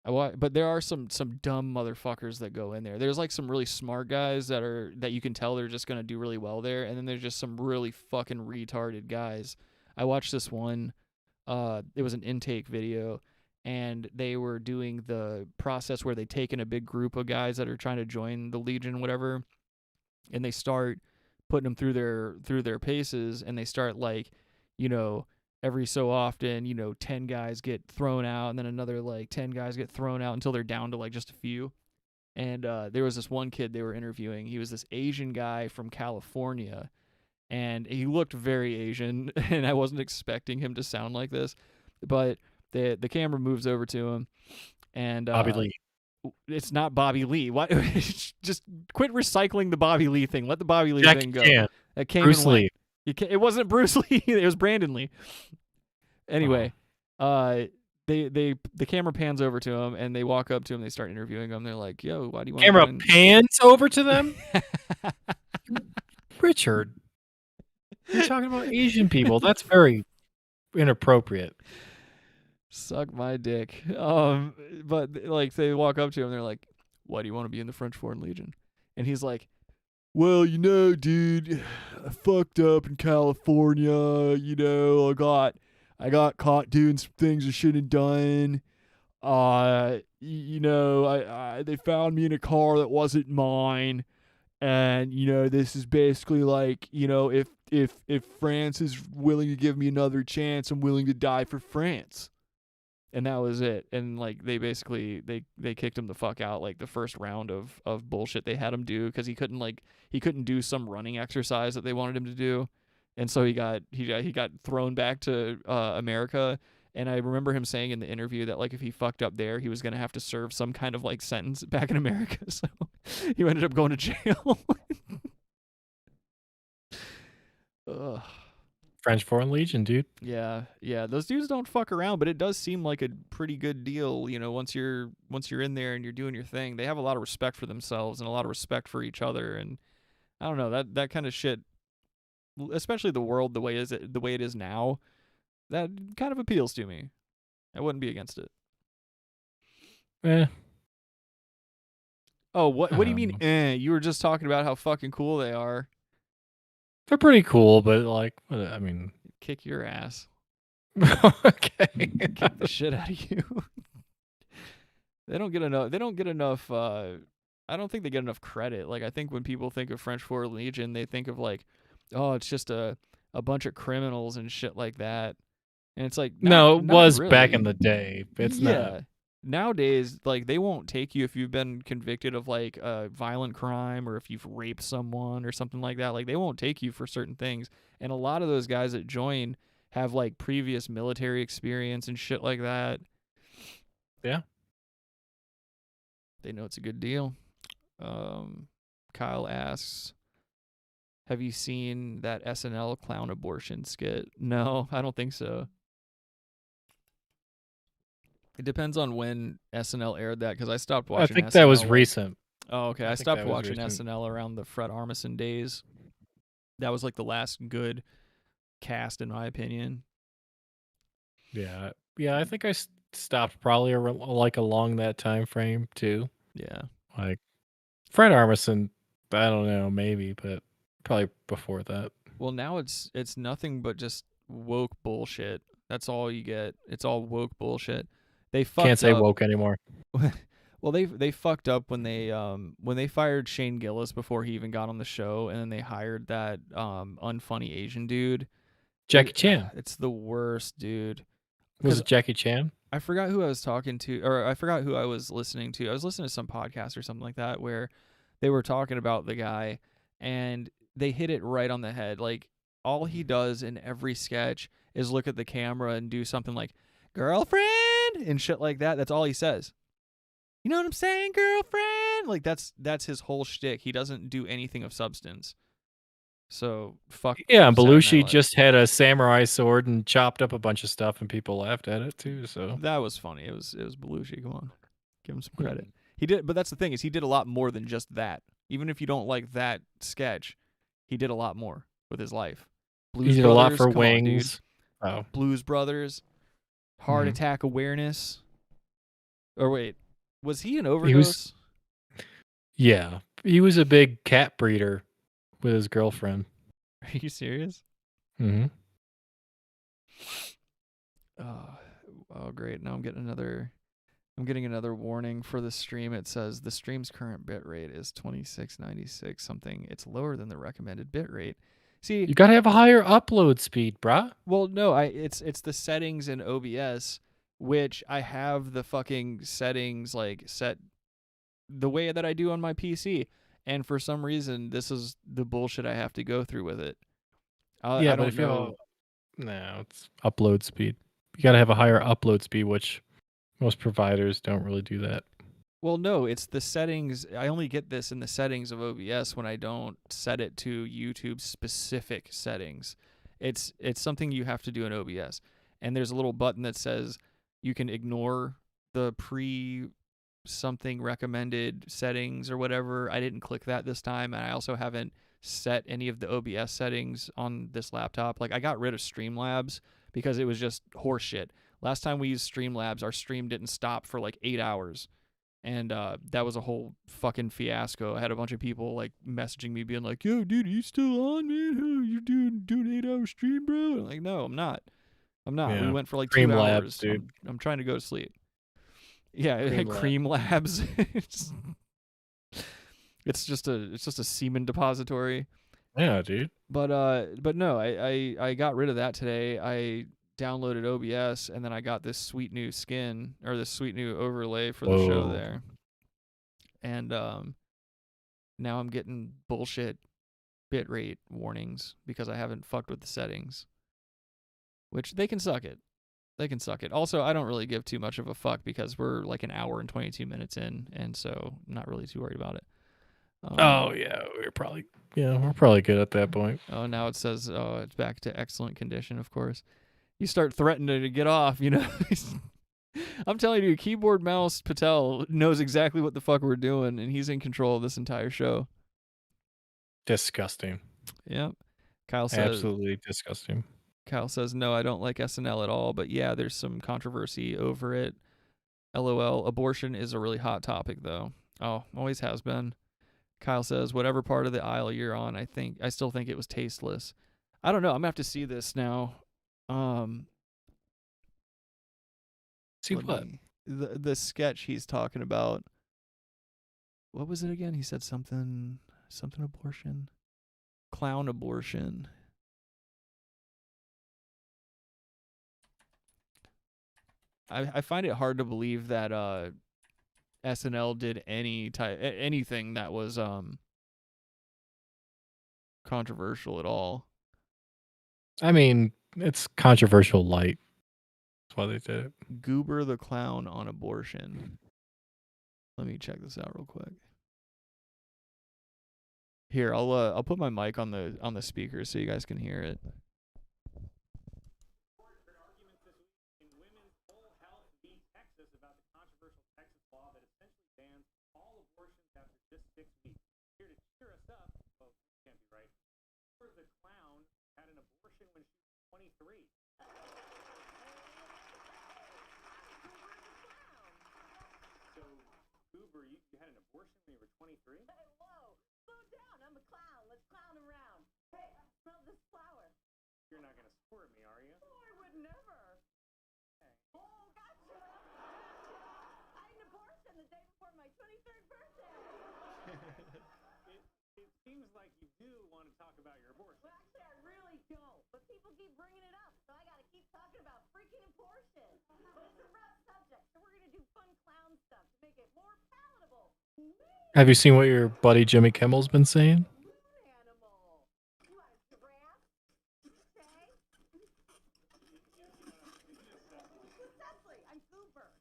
But there are some dumb motherfuckers that go in there. There's like some really smart guys that you can tell they're just gonna do really well there, and then there's just some really fucking retarded guys. I watched this one. It was an intake video, and they were doing the process where they take in a big group of guys that are trying to join the Legion, whatever, and they start putting them through their paces, and they start like, you know, every so often, 10 guys get thrown out, and then another like 10 guys get thrown out until they're down to like just a few. And there was this one kid they were interviewing. He was this Asian guy from California, and he looked very Asian, and I wasn't expecting him to sound like this. But the camera moves over to him, and Bobby Lee. It's not Bobby Lee. What? Just quit recycling the Bobby Lee thing. Let the Bobby Lee Jackie thing go. Chan. That came Bruce and went. Lee. It wasn't Bruce Lee. It was Brandon Lee. Anyway, the camera pans over to him, and they walk up to him. They start interviewing him. They're like, "Yo, why do you want?" Camera pans over to them. Richard, you're talking about Asian people. That's very inappropriate. Suck my dick. But like they walk up to him. They're like, "Why do you want to be in the French Foreign Legion?" And he's like, "Well, dude, I fucked up in California. I got caught doing some things I shouldn't have done. They found me in a car that wasn't mine, and this is basically like, if France is willing to give me another chance, I'm willing to die for France." And that was it. And like they basically they kicked him the fuck out like the first round of bullshit they had him do, because he couldn't do some running exercise that they wanted him to do, and so he got thrown back to America. And I remember him saying in the interview that like if he fucked up there, he was gonna have to serve some kind of like sentence back in America. So he ended up going to jail. Ugh. French Foreign Legion, dude. Yeah, those dudes don't fuck around, but it does seem like a pretty good deal, once you're in there and you're doing your thing. They have a lot of respect for themselves and a lot of respect for each other, and I don't know, that kind of shit, especially the world the way it is now, that kind of appeals to me. I wouldn't be against it. Oh, what do you mean? You were just talking about how fucking cool they are. They're pretty cool, but like, I mean, kick your ass. Okay. Kick the shit out of you. They don't get enough. I don't think they get enough credit. Like, I think when people think of French Foreign Legion, they think of like, oh, it's just a bunch of criminals and shit like that. And it's like, no, it was really. Back in the day. It's not. Nowadays, like, they won't take you if you've been convicted of like a violent crime or if you've raped someone or something like that. Like, they won't take you for certain things. And a lot of those guys that join have like previous military experience and shit like that. Yeah. They know it's a good deal. Kyle asks, have you seen that SNL clown abortion skit? No, I don't think so. It depends on when SNL aired that, because I stopped watching SNL. I think that was recent. Oh, okay. I stopped watching SNL around the Fred Armisen days. That was like the last good cast, in my opinion. Yeah. I think I stopped probably like along that time frame too. Yeah. Like Fred Armisen, I don't know, maybe, but probably before that. Well, now it's nothing but just woke bullshit. That's all you get. It's all woke bullshit. They fucked Can't say up. woke anymore. Well, they fucked up when they fired Shane Gillis before he even got on the show, and then they hired that unfunny Asian dude. Jackie Chan. It's the worst, dude. Was 'Cause it Jackie Chan? I forgot who I was talking to, or I forgot who I was listening to. I was listening to some podcast or something like that where they were talking about the guy, and they hit it right on the head. Like, all he does in every sketch is look at the camera and do something like "girlfriend" and shit like that. That's all he says. You know what I'm saying, girlfriend? Like, that's his whole shtick. He doesn't do anything of substance. So fuck. Yeah, Saturday Belushi Night Live. just had a samurai sword and chopped up a bunch of stuff, and people laughed at it too. So That was funny. It was Belushi. Come on, give him some credit. He did, but that's the thing, is he did a lot more than just that. Even if you don't like that sketch, he did a lot more with his life. Blues he did Brothers, a lot for come on, dude. Wings. Oh, Blues Brothers, Heart Attack Awareness. Or wait, was he an overdose? Yeah, he was a big cat breeder with his girlfriend. Are you serious? Mm-hmm. Oh, great! Now I'm getting another warning for the stream. It says the stream's current bit rate is 2696 something. It's lower than the recommended bit rate. See, You gotta have a higher upload speed, bruh. well, no, it's the settings in OBS, which I have the fucking settings like set the way that I do on my PC, and for some reason this is the bullshit I have to go through with it. I But don't if know. no, it's upload speed. You gotta have a higher upload speed, which most providers don't really do that. Well, no, it's the settings. I only get this in the settings of OBS when I don't set it to YouTube specific settings. It's something you have to do in OBS. And there's a little button that says you can ignore the pre something recommended settings or whatever. I didn't click that this time, and I also haven't set any of the OBS settings on this laptop. Like, I got rid of Streamlabs because it was just horseshit. Last time we used Streamlabs, our stream didn't stop for like 8 hours. And that was a whole fucking fiasco. I had a bunch of people like messaging me being like, "Yo, dude, are you still on, man? Oh, you're doing an 8-hour stream, bro?" And I'm like, "No, I'm not. Yeah. We went for like 2 Cream hours. Labs, dude. I'm trying to go to sleep." Yeah, Cream Cream Labs. It's just a semen depository. Yeah, dude. But no, I got rid of that today. I downloaded OBS, and then I got this sweet new skin, or this sweet new overlay for the show there. And now I'm getting bullshit bitrate warnings because I haven't fucked with the settings. Which they can suck it. They can suck it. Also, I don't really give too much of a fuck because we're like an hour and 22 minutes in, and so I'm not really too worried about it. We're probably good at that point. Oh, now it says, it's back to excellent condition, of course. You start threatening to get off, you know? I'm telling you, Keyboard Mouse Patel knows exactly what the fuck we're doing, and he's in control of this entire show. Disgusting. Yep. Kyle says, absolutely disgusting. Kyle says, no, I don't like SNL at all, but yeah, there's some controversy over it. LOL. Abortion is a really hot topic, though. Oh, always has been. Kyle says, whatever part of the aisle you're on, I still think it was tasteless. I don't know. I'm gonna have to see this now. See what? The sketch he's talking about. What was it again? He said something abortion. Clown abortion. I find it hard to believe that SNL did anything that was controversial at all. I mean, it's controversial light. That's why they did it. Goober the Clown on abortion. Let me check this out real quick. Here, I'll put my mic on the speaker so you guys can hear it. The Clown had an abortion when she was 23. So, Goober, you had an abortion when you were 23? Hey, whoa! Slow down, I'm a clown. Let's clown around. Hey, smell this flower. You're not going to squirt me, are you? Oh, I would never. 23rd birthday. It seems like you do want to talk about your abortion. Well, actually, I really don't. But people keep bringing it up, so I got to keep talking about freaking abortion. But it's a rough subject, so we're going to do fun clown stuff to make it more palatable. Have you seen what your buddy Jimmy Kimmel's been saying? Moon animal. You want a giraffe? Okay. Cecily, I'm Cooper.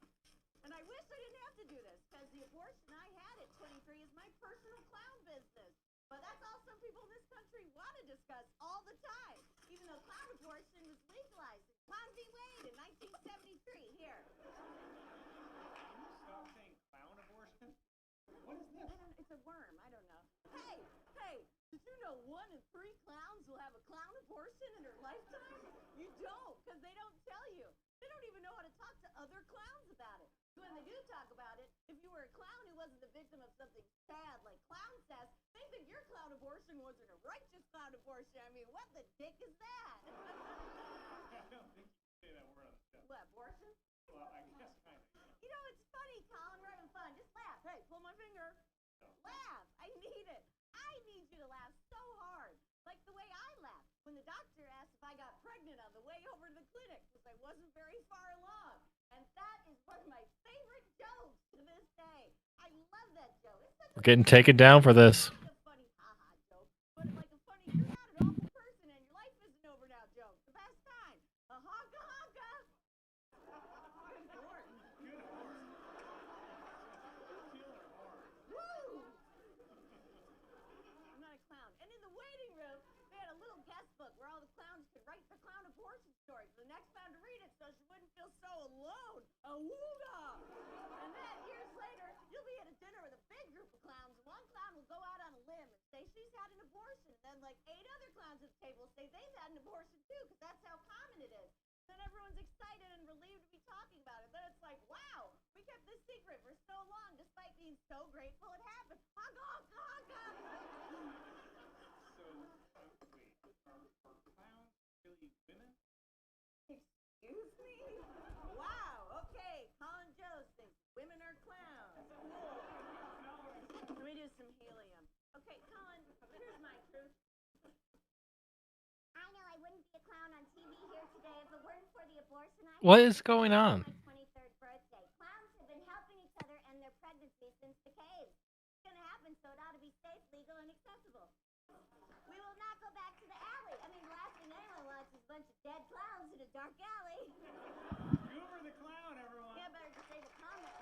And I wish I didn't have to do this, because the abortion I had at 23 is my personal clown business. But that's all some people in this country want to discuss all the time, even though clown abortion was legalized in Clown v. Wade in 1973. Here. Can you stop saying clown abortion? What is this? It's a worm. I don't know. Hey, did you know 1 in 3 clowns will have a clown abortion in their lifetime? You don't, because they don't tell you. They don't even know how to talk to other clowns about it. So when they do talk about it, if you were a clown who wasn't the victim of something sad like clown cess, they think your clown abortion wasn't a righteous clown abortion. I mean, what the dick is that? I don't think you can say that word on the show. What, abortion? Well, I guess kind of. You know, it's funny, Colin. We're having fun. Just laugh. Hey, pull my finger. Laugh. I need it. I need you to laugh so hard. Like the way I laughed when the doctor asked if I got pregnant on the way over to the clinic because I wasn't very far along. And that is one of my favorite jokes to this day. I love that joke. It's such We're getting taken down for this. a funny haha joke, but like a funny you're not an awful person and your life isn't over now joke. The best kind. A honka honka. Good horn. Good horse. Killer horse. Woo! I'm not a clown. And in the waiting room, they had a little guest book where all the clowns could write their clown abortion stories for the next clown to read it so she wouldn't feel so alone. Awooga! And then years later, you'll be at a dinner with a big group of clowns, and one clown will go out on a limb and say she's had an abortion. And then like 8 other clowns at the table say they've had an abortion too, because that's how common it is. Then everyone's excited and relieved to be talking about it. Then it's like, wow, we kept this secret for so long despite being so grateful it happened. Honka honka honka! So, wait, are clowns really women? Excuse me? Wow, okay, Colin Jost thinks women are clowns. Let me do some helium. Okay, Colin, here's my truth. I know I wouldn't be a clown on TV here today if it weren't for the abortion I What had is going on? on my 23rd birthday. Clowns have been helping each other and their pregnancy since the caves. It's gonna happen, so it ought to be safe, legal, and accessible. We will not go back to the alley. I mean, the last thing anyone wants is a bunch of dead clowns in a dark alley. Goober the clown, everyone. Yeah, better to save a comment.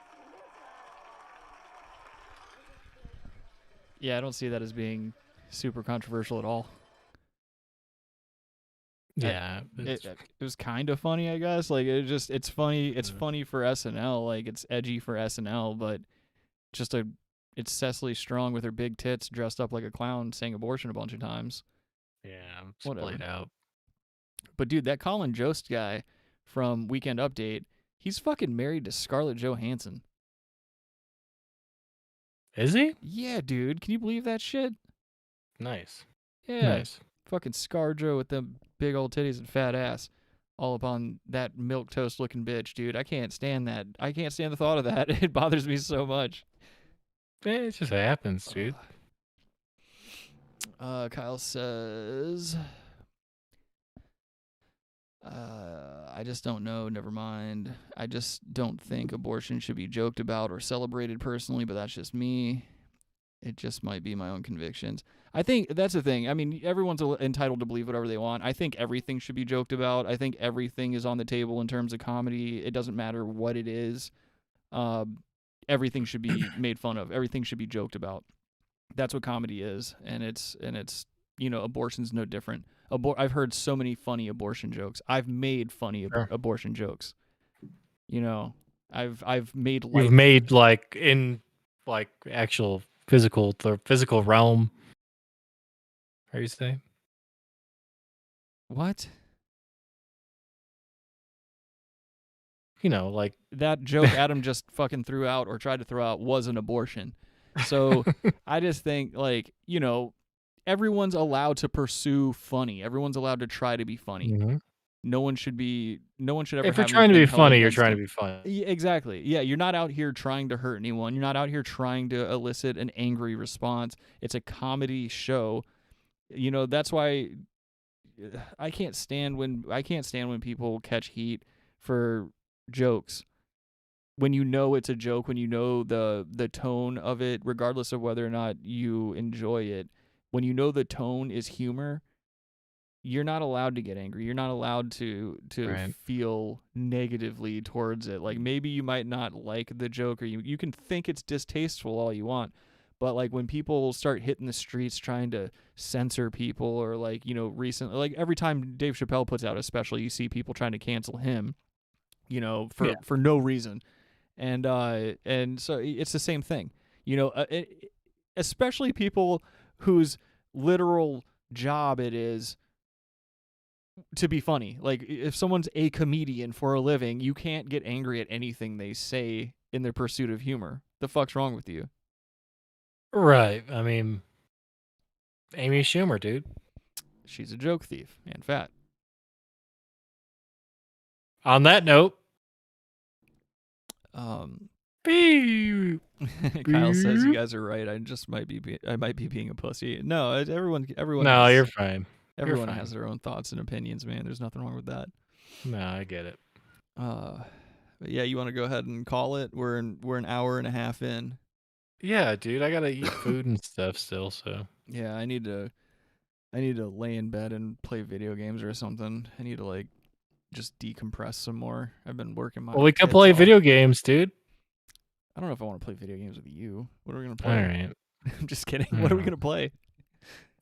Yeah, I don't see that as being super controversial at all. Yeah. It was kind of funny, I guess. Like it's funny. It's funny for SNL. Like it's edgy for SNL, but it's Cecily Strong with her big tits dressed up like a clown saying abortion a bunch of times. Yeah, it's Whatever. played out. But dude, that Colin Jost guy from Weekend Update, he's fucking married to Scarlett Johansson. Is he? Yeah, dude. Can you believe that shit? Nice. Yeah. Nice. Fucking ScarJo with them big old titties and fat ass. All upon that milquetoast looking bitch, dude. I can't stand that. I can't stand the thought of that. It bothers me so much. It just happens, dude. Kyle says, I just don't know. Never mind. I just don't think abortion should be joked about or celebrated personally, but that's just me. It just might be my own convictions. I think that's the thing. I mean, everyone's entitled to believe whatever they want. I think everything should be joked about. I think everything is on the table in terms of comedy. It doesn't matter what it is. Everything should be made fun of. Everything should be joked about. That's what comedy is, and it's abortion's no different. I've heard so many funny abortion jokes. I've made funny abortion jokes. I've made You've made in actual the physical realm. How do you say? What? Like that joke Adam just fucking threw out or tried to throw out was an abortion. So I just think everyone's allowed to pursue funny. Everyone's allowed to try to be funny. Mhm. No one should ever If you're have trying to be anything held funny, you're against trying to them. be funny. Yeah, exactly. Yeah, you're not out here trying to hurt anyone. You're not out here trying to elicit an angry response. It's a comedy show. You know, that's why I can't stand when people catch heat for jokes. When you know it's a joke, when you know the tone of it, regardless of whether or not you enjoy it, when you know the tone is humor, you're not allowed to get angry. You're not allowed to Right. feel negatively towards it. Like maybe you might not like the joke, or you can think it's distasteful all you want, but like when people start hitting the streets trying to censor people, or like, you know, recently, like every time Dave Chappelle puts out a special, you see people trying to cancel him, you know, for no reason. And so it's the same thing, you know, especially people whose literal job it is to be funny. Like if someone's a comedian for a living, you can't get angry at anything they say in their pursuit of humor. The fuck's wrong with you? Right. I mean, Amy Schumer, dude. She's a joke thief and fat. On that note, Kyle says you guys are right. I might be being a pussy. No, everyone. No, has, you're fine. Everyone fine. has their own thoughts and opinions, man. There's nothing wrong with that. No, I get it. But yeah, you want to go ahead and call it? We're an hour and a half in. Yeah, dude, I gotta eat food and stuff still. So yeah, I need to lay in bed and play video games or something. I need to like just decompress some more. I've been working my. Well, we can tits play off. video games, dude. I don't know if I want to play video games with you. What are we gonna play? All right. I'm just kidding. What are we gonna play?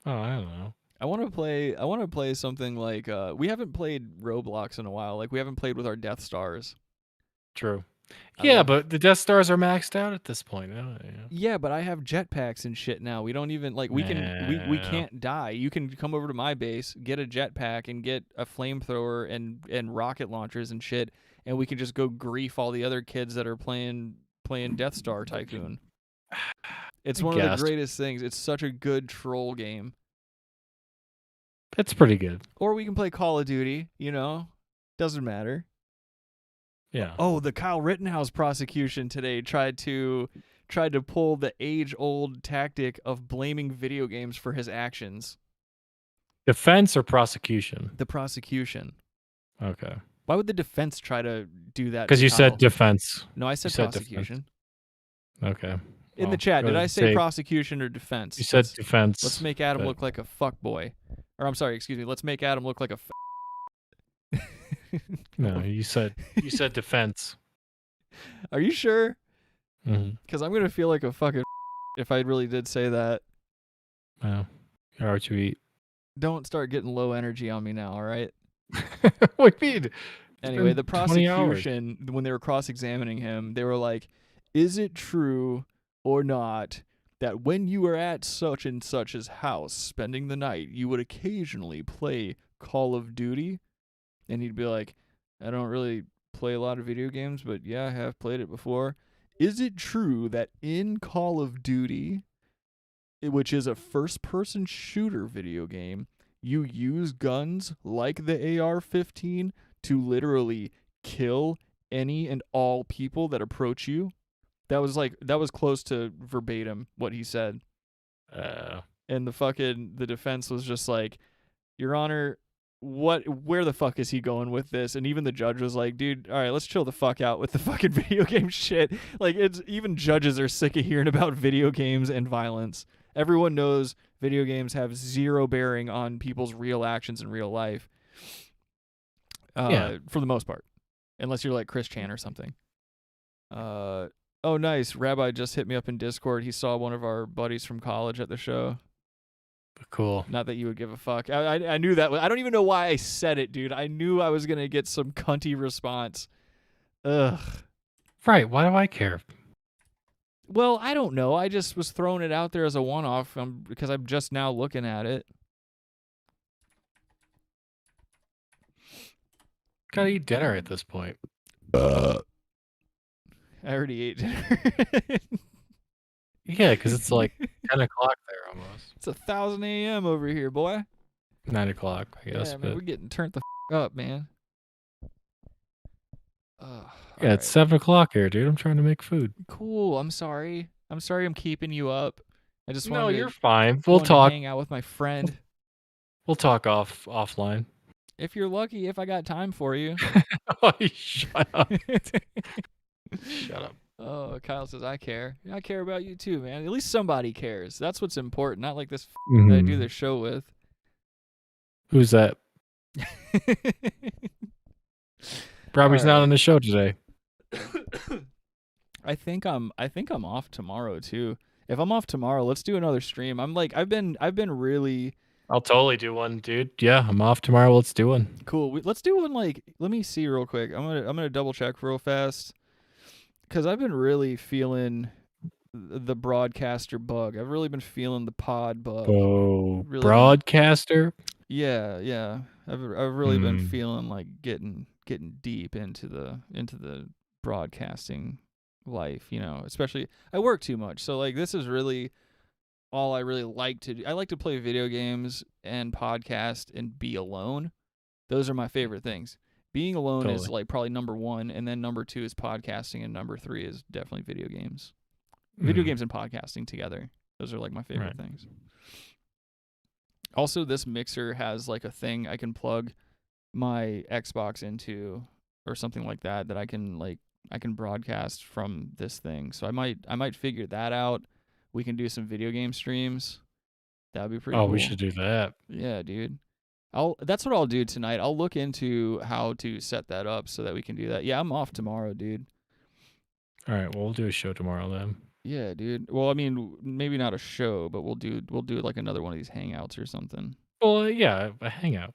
Oh, I don't know. I want to play something like we haven't played Roblox in a while. Like we haven't played with our Death Stars. True. I Yeah, love- but the Death Stars are maxed out at this point. Yeah, but I have jetpacks and shit now. We don't even like we Yeah. can't die. You can come over to my base, get a jetpack, and get a flamethrower and rocket launchers and shit, and we can just go grief all the other kids that are playing Death Star Tycoon. It's one of the greatest things. It's such a good troll game. It's pretty good. Or we can play Call of Duty. You know, doesn't matter. Yeah. Oh, the Kyle Rittenhouse prosecution today tried to pull the age-old tactic of blaming video games for his actions. Defense or prosecution? The prosecution. Okay. Why would the defense try to do that? Because you Kyle? said defense. No, I said said prosecution. Okay. In the chat, did I say prosecution or defense? You said defense. Let's make Adam but- look like a fuck boy. Or I'm sorry, excuse me. Let's make Adam look like a No, you said defense. Are you sure? Mm-hmm. Because I'm gonna feel like a fucking if I really did say that. Wow. You're what you eat. Don't start getting low energy on me now, all right? What do you mean? Anyway, the 20 hours. prosecution, when they were cross-examining him, they were like, is it true or not that when you were at such and such's house spending the night, you would occasionally play Call of Duty? And he'd be like, I don't really play a lot of video games, but yeah, I have played it before. Is it true that in Call of Duty, which is a first-person shooter video game, you use guns like the AR-15 to literally kill any and all people that approach you? That was close to verbatim what he said. And the defense was just like, Your Honor, where the fuck is he going with this? And even the judge was like, dude, all right, let's chill the fuck out with the fucking video game shit. Like, it's even judges are sick of hearing about video games and violence. Everyone knows video games have zero bearing on people's real actions in real life. For the most part. Unless you're like Chris Chan or something. Oh, nice. Rabbi just hit me up in Discord. He saw one of our buddies from college at the show. Cool. Not that you would give a fuck. I knew that. I don't even know why I said it, dude. I knew I was going to get some cunty response. Ugh. Right. Why do I care? Well, I don't know. I just was throwing it out there as a one-off because I'm just now looking at it. Gotta eat dinner at this point. I already ate dinner. Yeah, because it's like 10 o'clock there almost. It's 1,000 a.m. over here, boy. 9 o'clock, I guess. Yeah, man, but we're getting turned the up, man. Yeah, it's 7 o'clock here, dude. I'm trying to make food. Cool. I'm sorry. I'm keeping you up. I just No, wanted you're to, fine. We'll wanted to talk. hang out with my friend. We'll talk offline. If you're lucky, if I got time for you. Oh, shut up. Shut up. Oh, Kyle says I care. I care about you too, man. At least somebody cares. That's what's important. Not like this that I do Mhm. this show with. Who's that? Robbie's not Alright. on the show today. I think I'm off tomorrow too. If I'm off tomorrow, let's do another stream. I've been really I'll totally do one, dude. Yeah, I'm off tomorrow. Let's do one. cool. Let's do one let me see real quick. I'm gonna double check real fast because I've been really feeling the broadcaster bug. I've really been feeling the pod bug. Oh, Really been- broadcaster? Yeah. I've really been feeling like getting deep into the broadcasting life, especially I work too much. So like this is really all I really like to do. I like to play video games and podcast and be alone. Those are my favorite things. Being alone is Totally. like probably number 1, and then number 2 is podcasting, and number 3 is definitely video games. Video games and podcasting together. Those are like my favorite things. Also, this mixer has like a thing I can plug my Xbox into or something like that I can broadcast from this thing. So I might figure that out. We can do some video game streams. That'd be pretty cool. Oh, we should do that. Yeah, dude. That's what I'll do tonight. I'll look into how to set that up so that we can do that. Yeah, I'm off tomorrow, dude. All right, well, we'll do a show tomorrow then. Yeah, dude. Well, I mean, maybe not a show, but we'll do like another one of these hangouts or something. Well, yeah, a hangout.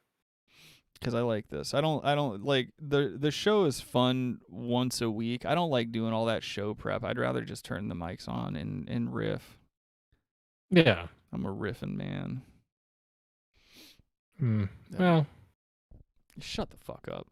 Because I like this. I don't like the show is fun once a week. I don't like doing all that show prep. I'd rather just turn the mics on and riff. Yeah. I'm a riffing man. Well, shut the fuck up.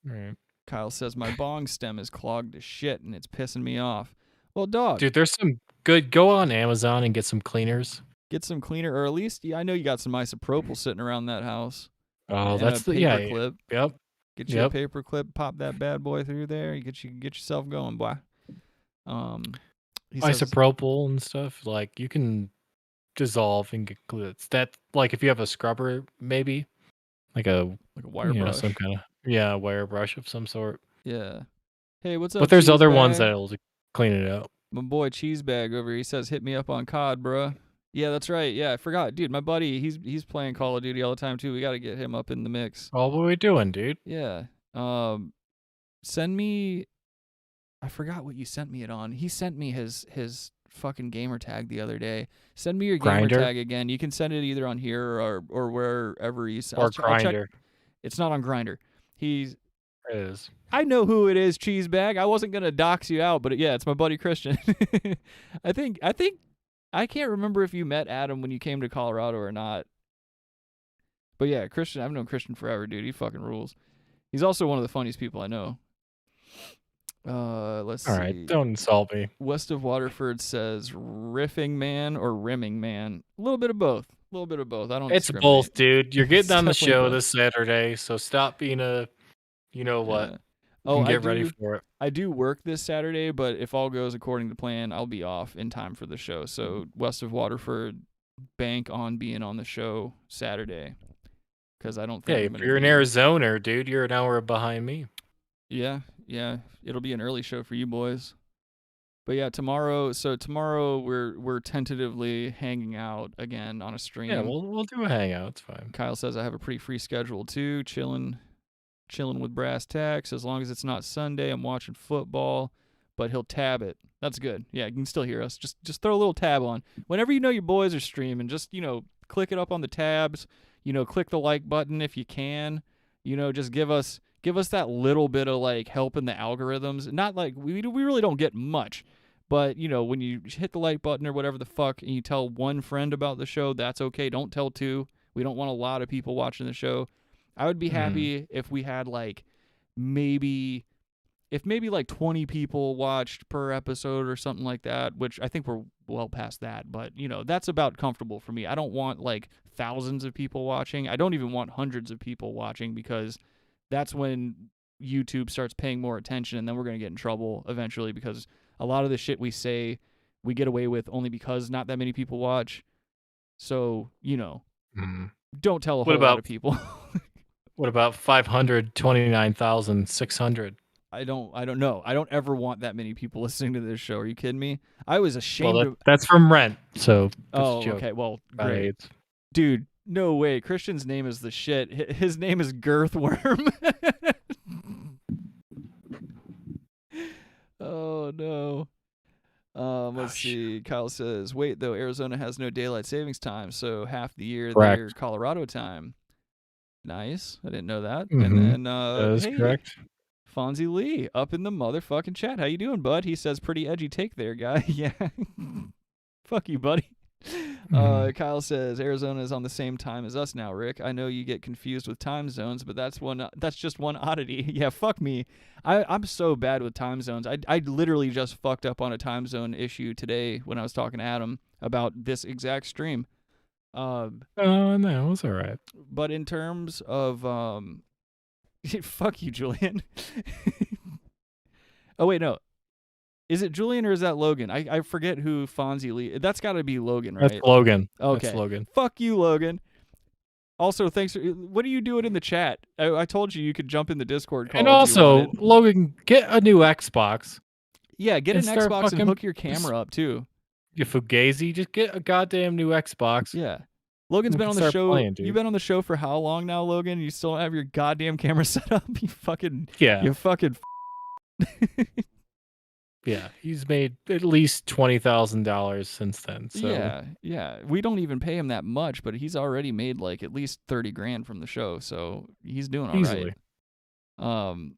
all right. Kyle says my bong stem is clogged to shit and it's pissing me off. Well, dog. Dude, there's some good. Go on Amazon and get some cleaners. Get some cleaner, or at least I know you got some isopropyl sitting around that house. Oh, And that's a the paper clip. Yep. Get you a paper clip, pop that bad boy through there. You get yourself going, boy. He says, Isopropyl and stuff. Like you can dissolve and get glitz. That like if you have a scrubber, maybe like a wire brush. some kind of wire brush of some sort. Yeah. Hey, what's up? But there's Cheese other ones Bag? that'll clean it out. My boy Cheesebag over here, he says, hit me up on COD, bruh. Yeah, that's right. Yeah, I forgot. Dude, my buddy, he's playing Call of Duty all the time, too. We got to get him up in the mix. Oh, what are we doing, dude? Yeah. Send me... I forgot what you sent me it on. He sent me his fucking gamer tag the other day. Send me your gamer Grindr? tag again. You can send it either on here or wherever you send. Or Grindr. It's not on Grindr. It is. I know who it is, Cheesebag. I wasn't gonna dox you out, but yeah, it's my buddy Christian. I think I can't remember if you met Adam when you came to Colorado or not. But yeah, Christian, I've known Christian forever, dude. He fucking rules. He's also one of the funniest people I know. Let's see. All right, don't insult me. West of Waterford says riffing man or rimming man. A little bit of both. A little bit of both. I don't. It's discriminate. both, dude. You're getting on the definitely show both. this Saturday, so stop being a, you know what, Yeah. Oh, and get ready for it. I do work this Saturday, but if all goes according to plan, I'll be off in time for the show. So West of Waterford, bank on being on the show Saturday, because I don't think. Yeah, I'm if gonna you're in be- Arizona, dude, you're an hour behind me. Yeah, it'll be an early show for you boys. But yeah, tomorrow we're tentatively hanging out again on a stream. Yeah, we'll do a hangout. It's fine. Kyle says I have a pretty free schedule too, chilling with Brass Tacks. As long as it's not Sunday, I'm watching football, but he'll tab it. That's good. Yeah, you can still hear us. Just throw a little tab on. Whenever you know your boys are streaming, just, click it up on the tabs. Click the like button if you can. Just give us that little bit of like help in the algorithms. Not like we really don't get much. But, when you hit the like button or whatever the fuck and you tell one friend about the show, that's okay. Don't tell two. We don't want a lot of people watching the show. I would be happy if we had maybe 20 people watched per episode or something like that, which I think we're well past that. But, that's about comfortable for me. I don't want thousands of people watching. I don't even want hundreds of people watching because that's when, YouTube starts paying more attention, and then we're going to get in trouble eventually because a lot of the shit we say we get away with only because not that many people watch. So, don't tell a whole lot of people. What about 529,600? I don't know. I don't ever want that many people listening to this show. Are you kidding me? I was ashamed Well, of... that's from Rent, so Oh, a joke. okay. Well, About great. AIDS. Dude, no way. Christian's name is the shit. His name is Girthworm. Oh, no. Let's see. Kyle says, wait, though, Arizona has no daylight savings time, so half the year Correct. they're Colorado time. Nice. I didn't know that. Mhm. And then, That is hey, correct. Fonzie Lee up in the motherfucking chat. How you doing, bud? He says, pretty edgy take there, guy. Yeah. Fuck you, buddy. Kyle says, Arizona is on the same time as us now, Rick. I know you get confused with time zones, but that's just one oddity. Yeah, fuck me. I'm so bad with time zones. I literally just fucked up on a time zone issue today when I was talking to Adam about this exact stream. Oh, no, it's all right. But in terms of fuck you, Julian. Oh wait, no. Is it Julian or is that Logan? I forget who Fonzie Lee. That's got to be Logan, right? That's Logan. Okay. That's Logan. Fuck you, Logan. Also, thanks. What are you doing in the chat? I told you could jump in the Discord call. And if you also, wanted. Logan, get a new Xbox. Yeah, get an and start Xbox and fucking- hook your camera up too. You fugazi, just get a goddamn new Xbox. Yeah. Logan's We been can on the start show. playing, dude. You've been on the show for how long now, Logan? You still don't have your goddamn camera set up? You fucking. Yeah. You fucking. Yeah, he's made at least $20,000 since then. So Yeah. We don't even pay him that much, but he's already made like at least 30 grand from the show, so he's doing all easily. right.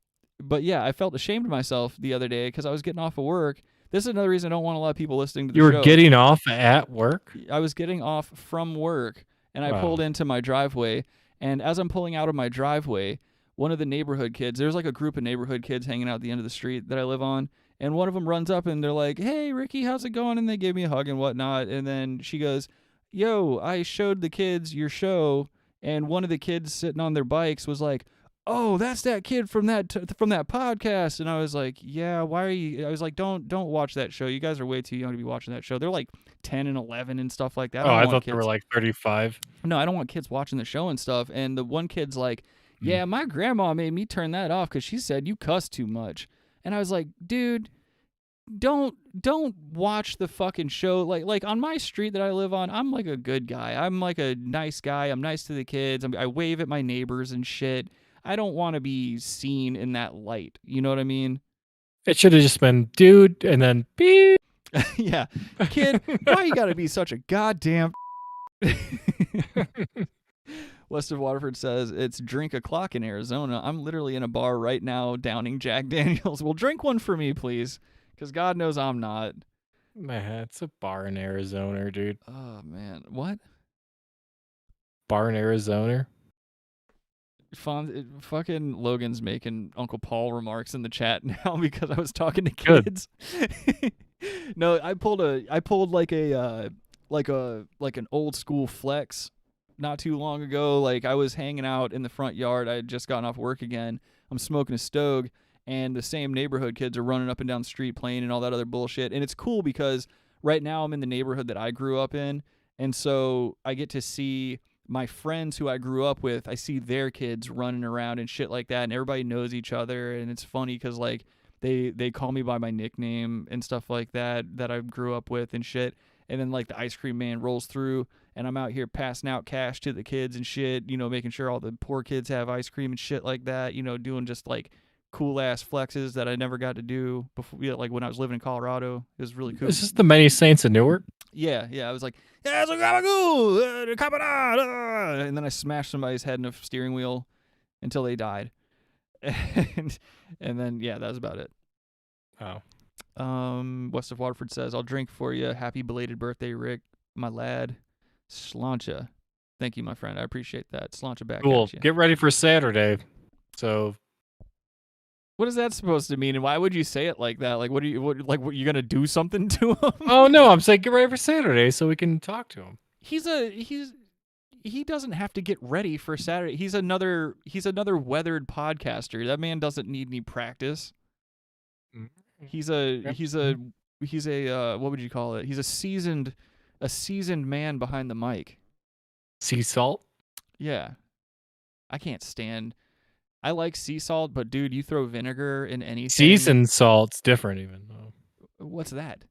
But yeah, I felt ashamed of myself the other day because I was getting off of work. This is another reason I don't want a lot of people listening to the You show. were getting off at work? I was getting off from work, and I Wow. pulled into my driveway. And as I'm pulling out of my driveway, one of the neighborhood kids, there's like a group of neighborhood kids hanging out at the end of the street that I live on. And one of them runs up and they're like, hey, Ricky, how's it going? And they give me a hug and whatnot. And then she goes, yo, I showed the kids your show. And one of the kids sitting on their bikes was like, oh, that's that kid from that podcast. And I was like, yeah, why are you? I was like, don't watch that show. You guys are way too young to be watching that show. They're like 10 and 11 and stuff like that. Oh, I don't want thought they were kids- like 35. No, I don't want kids watching the show and stuff. And the one kid's like, yeah, my grandma made me turn that off because she said you cuss too much. And I was like, dude, don't watch the fucking show. Like on my street that I live on, I'm like a good guy. I'm like a nice guy. I'm nice to the kids. I wave at my neighbors and shit. I don't want to be seen in that light. You know what I mean? It should have just been dude and then beep. Yeah. Kid, why you got to be such a goddamn West of Waterford says, it's drink o'clock in Arizona. I'm literally in a bar right now downing Jack Daniels. Well, drink one for me, please, because God knows I'm not. Man, it's a bar in Arizona, dude. Oh, man. What? Bar in Arizona? Fucking Logan's making Uncle Paul remarks in the chat now because I was talking to Good. kids. No, I pulled like an old school flex not too long ago. Like, I was hanging out in the front yard. I had just gotten off work again. I'm smoking a stogie, and the same neighborhood kids are running up and down the street playing and all that other bullshit. And it's cool because right now I'm in the neighborhood that I grew up in, and so I get to see my friends who I grew up with. I see their kids running around and shit like that, and everybody knows each other. And it's funny because like they call me by my nickname and stuff like that I grew up with and shit. And then like the ice cream man rolls through, and I'm out here passing out cash to the kids and shit, you know, making sure all the poor kids have ice cream and shit like that, you know, doing just like cool ass flexes that I never got to do before, like when I was living in Colorado. It was really cool. Is this the Many Saints of Newark? Yeah, I was like, yeah, so gabagool, and then I smashed somebody's head in a steering wheel until they died. And then yeah, that was about it. Oh. West of Waterford says, I'll drink for you. Happy belated birthday, Rick, my lad. Slancha. Thank you, my friend. I appreciate that. Slancha back Cool. at you. Get ready for Saturday. So What is that supposed to mean? And why would you say it like that? Like, what you gonna do something to him? oh no, I'm saying get ready for Saturday so we can talk to him. He's he doesn't have to get ready for Saturday. He's another weathered podcaster. That man doesn't need any practice. He's a what would you call it? He's a seasoned man behind the mic. Sea salt. Yeah. I can't stand. I like sea salt, but dude, you throw vinegar in anything. Seasoned salt's different even though. What's that?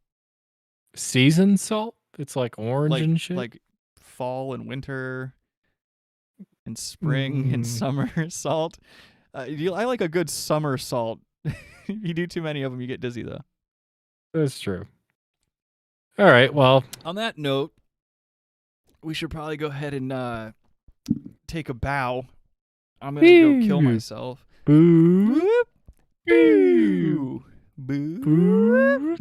Seasoned salt? It's like orange and shit. Like fall and winter and spring and summer salt. I like a good summer salt. You do too many of them, you get dizzy though. That's true. All right, well. On that note, we should probably go ahead and take a bow. I'm going to go kill myself. Boo. Boo. Boo.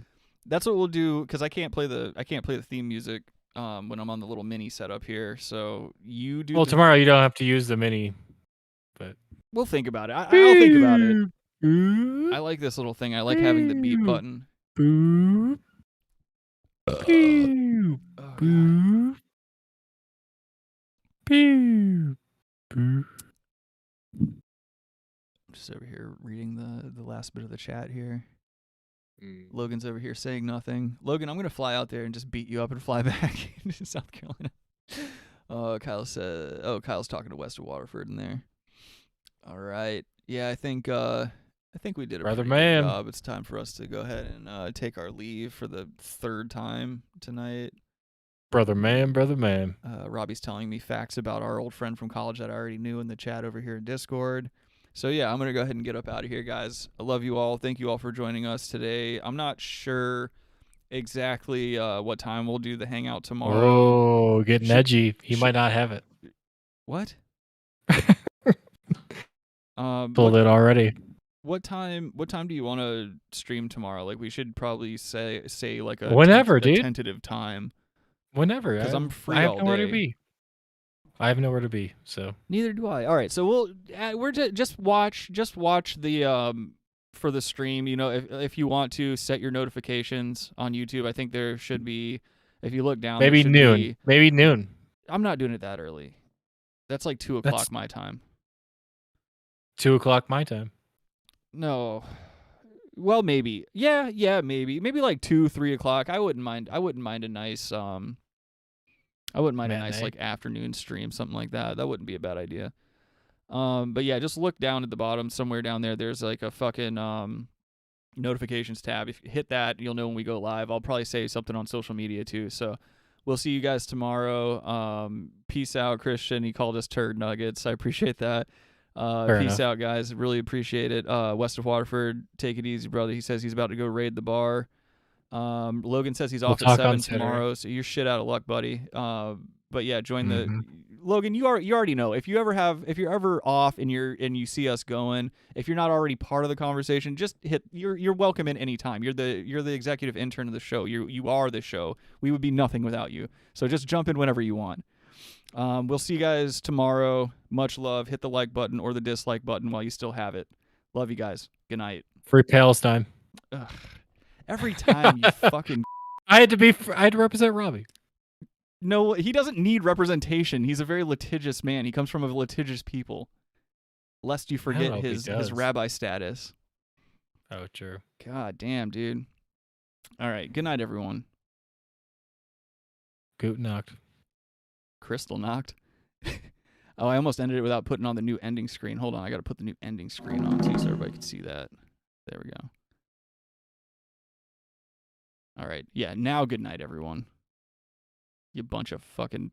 That's what we'll do, because I can't play the theme music when I'm on the little mini setup here. So you do. Well, tomorrow you don't have to use the mini, but we'll think about it. I'll think about it. I like this little thing. I like having the beep button. Boo. Boo. Boo. Boo. Boo. I'm just over here reading the last bit of the chat here. Logan's over here saying nothing. Logan, I'm going to fly out there and just beat you up and fly back to South Carolina. Kyle's talking to West of Waterford in there. All right. Yeah, I think we did a pretty good job. It's time for us to go ahead and take our leave for the third time tonight. Brother man. Robbie's telling me facts about our old friend from college that I already knew in the chat over here in Discord. So yeah, I'm going to go ahead and get up out of here, guys. I love you all. Thank you all for joining us today. I'm not sure exactly what time we'll do the hangout tomorrow. Oh, getting edgy. He might not have it. What? Pulled it already. What time do you want to stream tomorrow? Like, we should probably say like a whenever, dude. Tentative time. Whenever, because I'm free I have all nowhere day. to be. I have nowhere to be, so neither do I. All right, so we're just watch the for the stream. You know, if you want to set your notifications on YouTube, I think there should be. If you look down, maybe noon. Maybe noon. I'm not doing it that early. That's like 2 o'clock my time. 2 o'clock my time. No. Well, maybe. Yeah, maybe. Maybe like 2, 3 o'clock. I wouldn't mind a nice like afternoon stream, something like that. That wouldn't be a bad idea. But yeah, just look down at the bottom somewhere down there. There's like a fucking notifications tab. If you hit that, you'll know when we go live. I'll probably say something on social media too. So we'll see you guys tomorrow. Peace out, Christian. He called us turd nuggets. I appreciate that. Peace out, guys. Really appreciate it. West of Waterford, take it easy, brother. He says he's about to go raid the bar. Logan says he's off at 7 tomorrow, so you're shit out of luck, buddy. But yeah, join the Logan. You already know if you're ever off and you see us going, if you're not already part of the conversation, just hit. You're welcome in any time. You're the executive intern of the show. You are the show. We would be nothing without you. So just jump in whenever you want. We'll see you guys tomorrow. Much love. Hit the like button or the dislike button while you still have it. Love you guys. Good night. Free Palestine. Ugh. Every time you fucking... I had to represent Robbie. No, he doesn't need representation. He's a very litigious man. He comes from a litigious people. Lest you forget his rabbi status. Oh, true. God damn, dude. All right. Good night, everyone. Gute Nacht. Crystal knocked. Oh, I almost ended it without putting on the new ending screen. Hold on. I got to put the new ending screen on too so everybody can see that. There we go. All right. Yeah, now good night, everyone. You bunch of fucking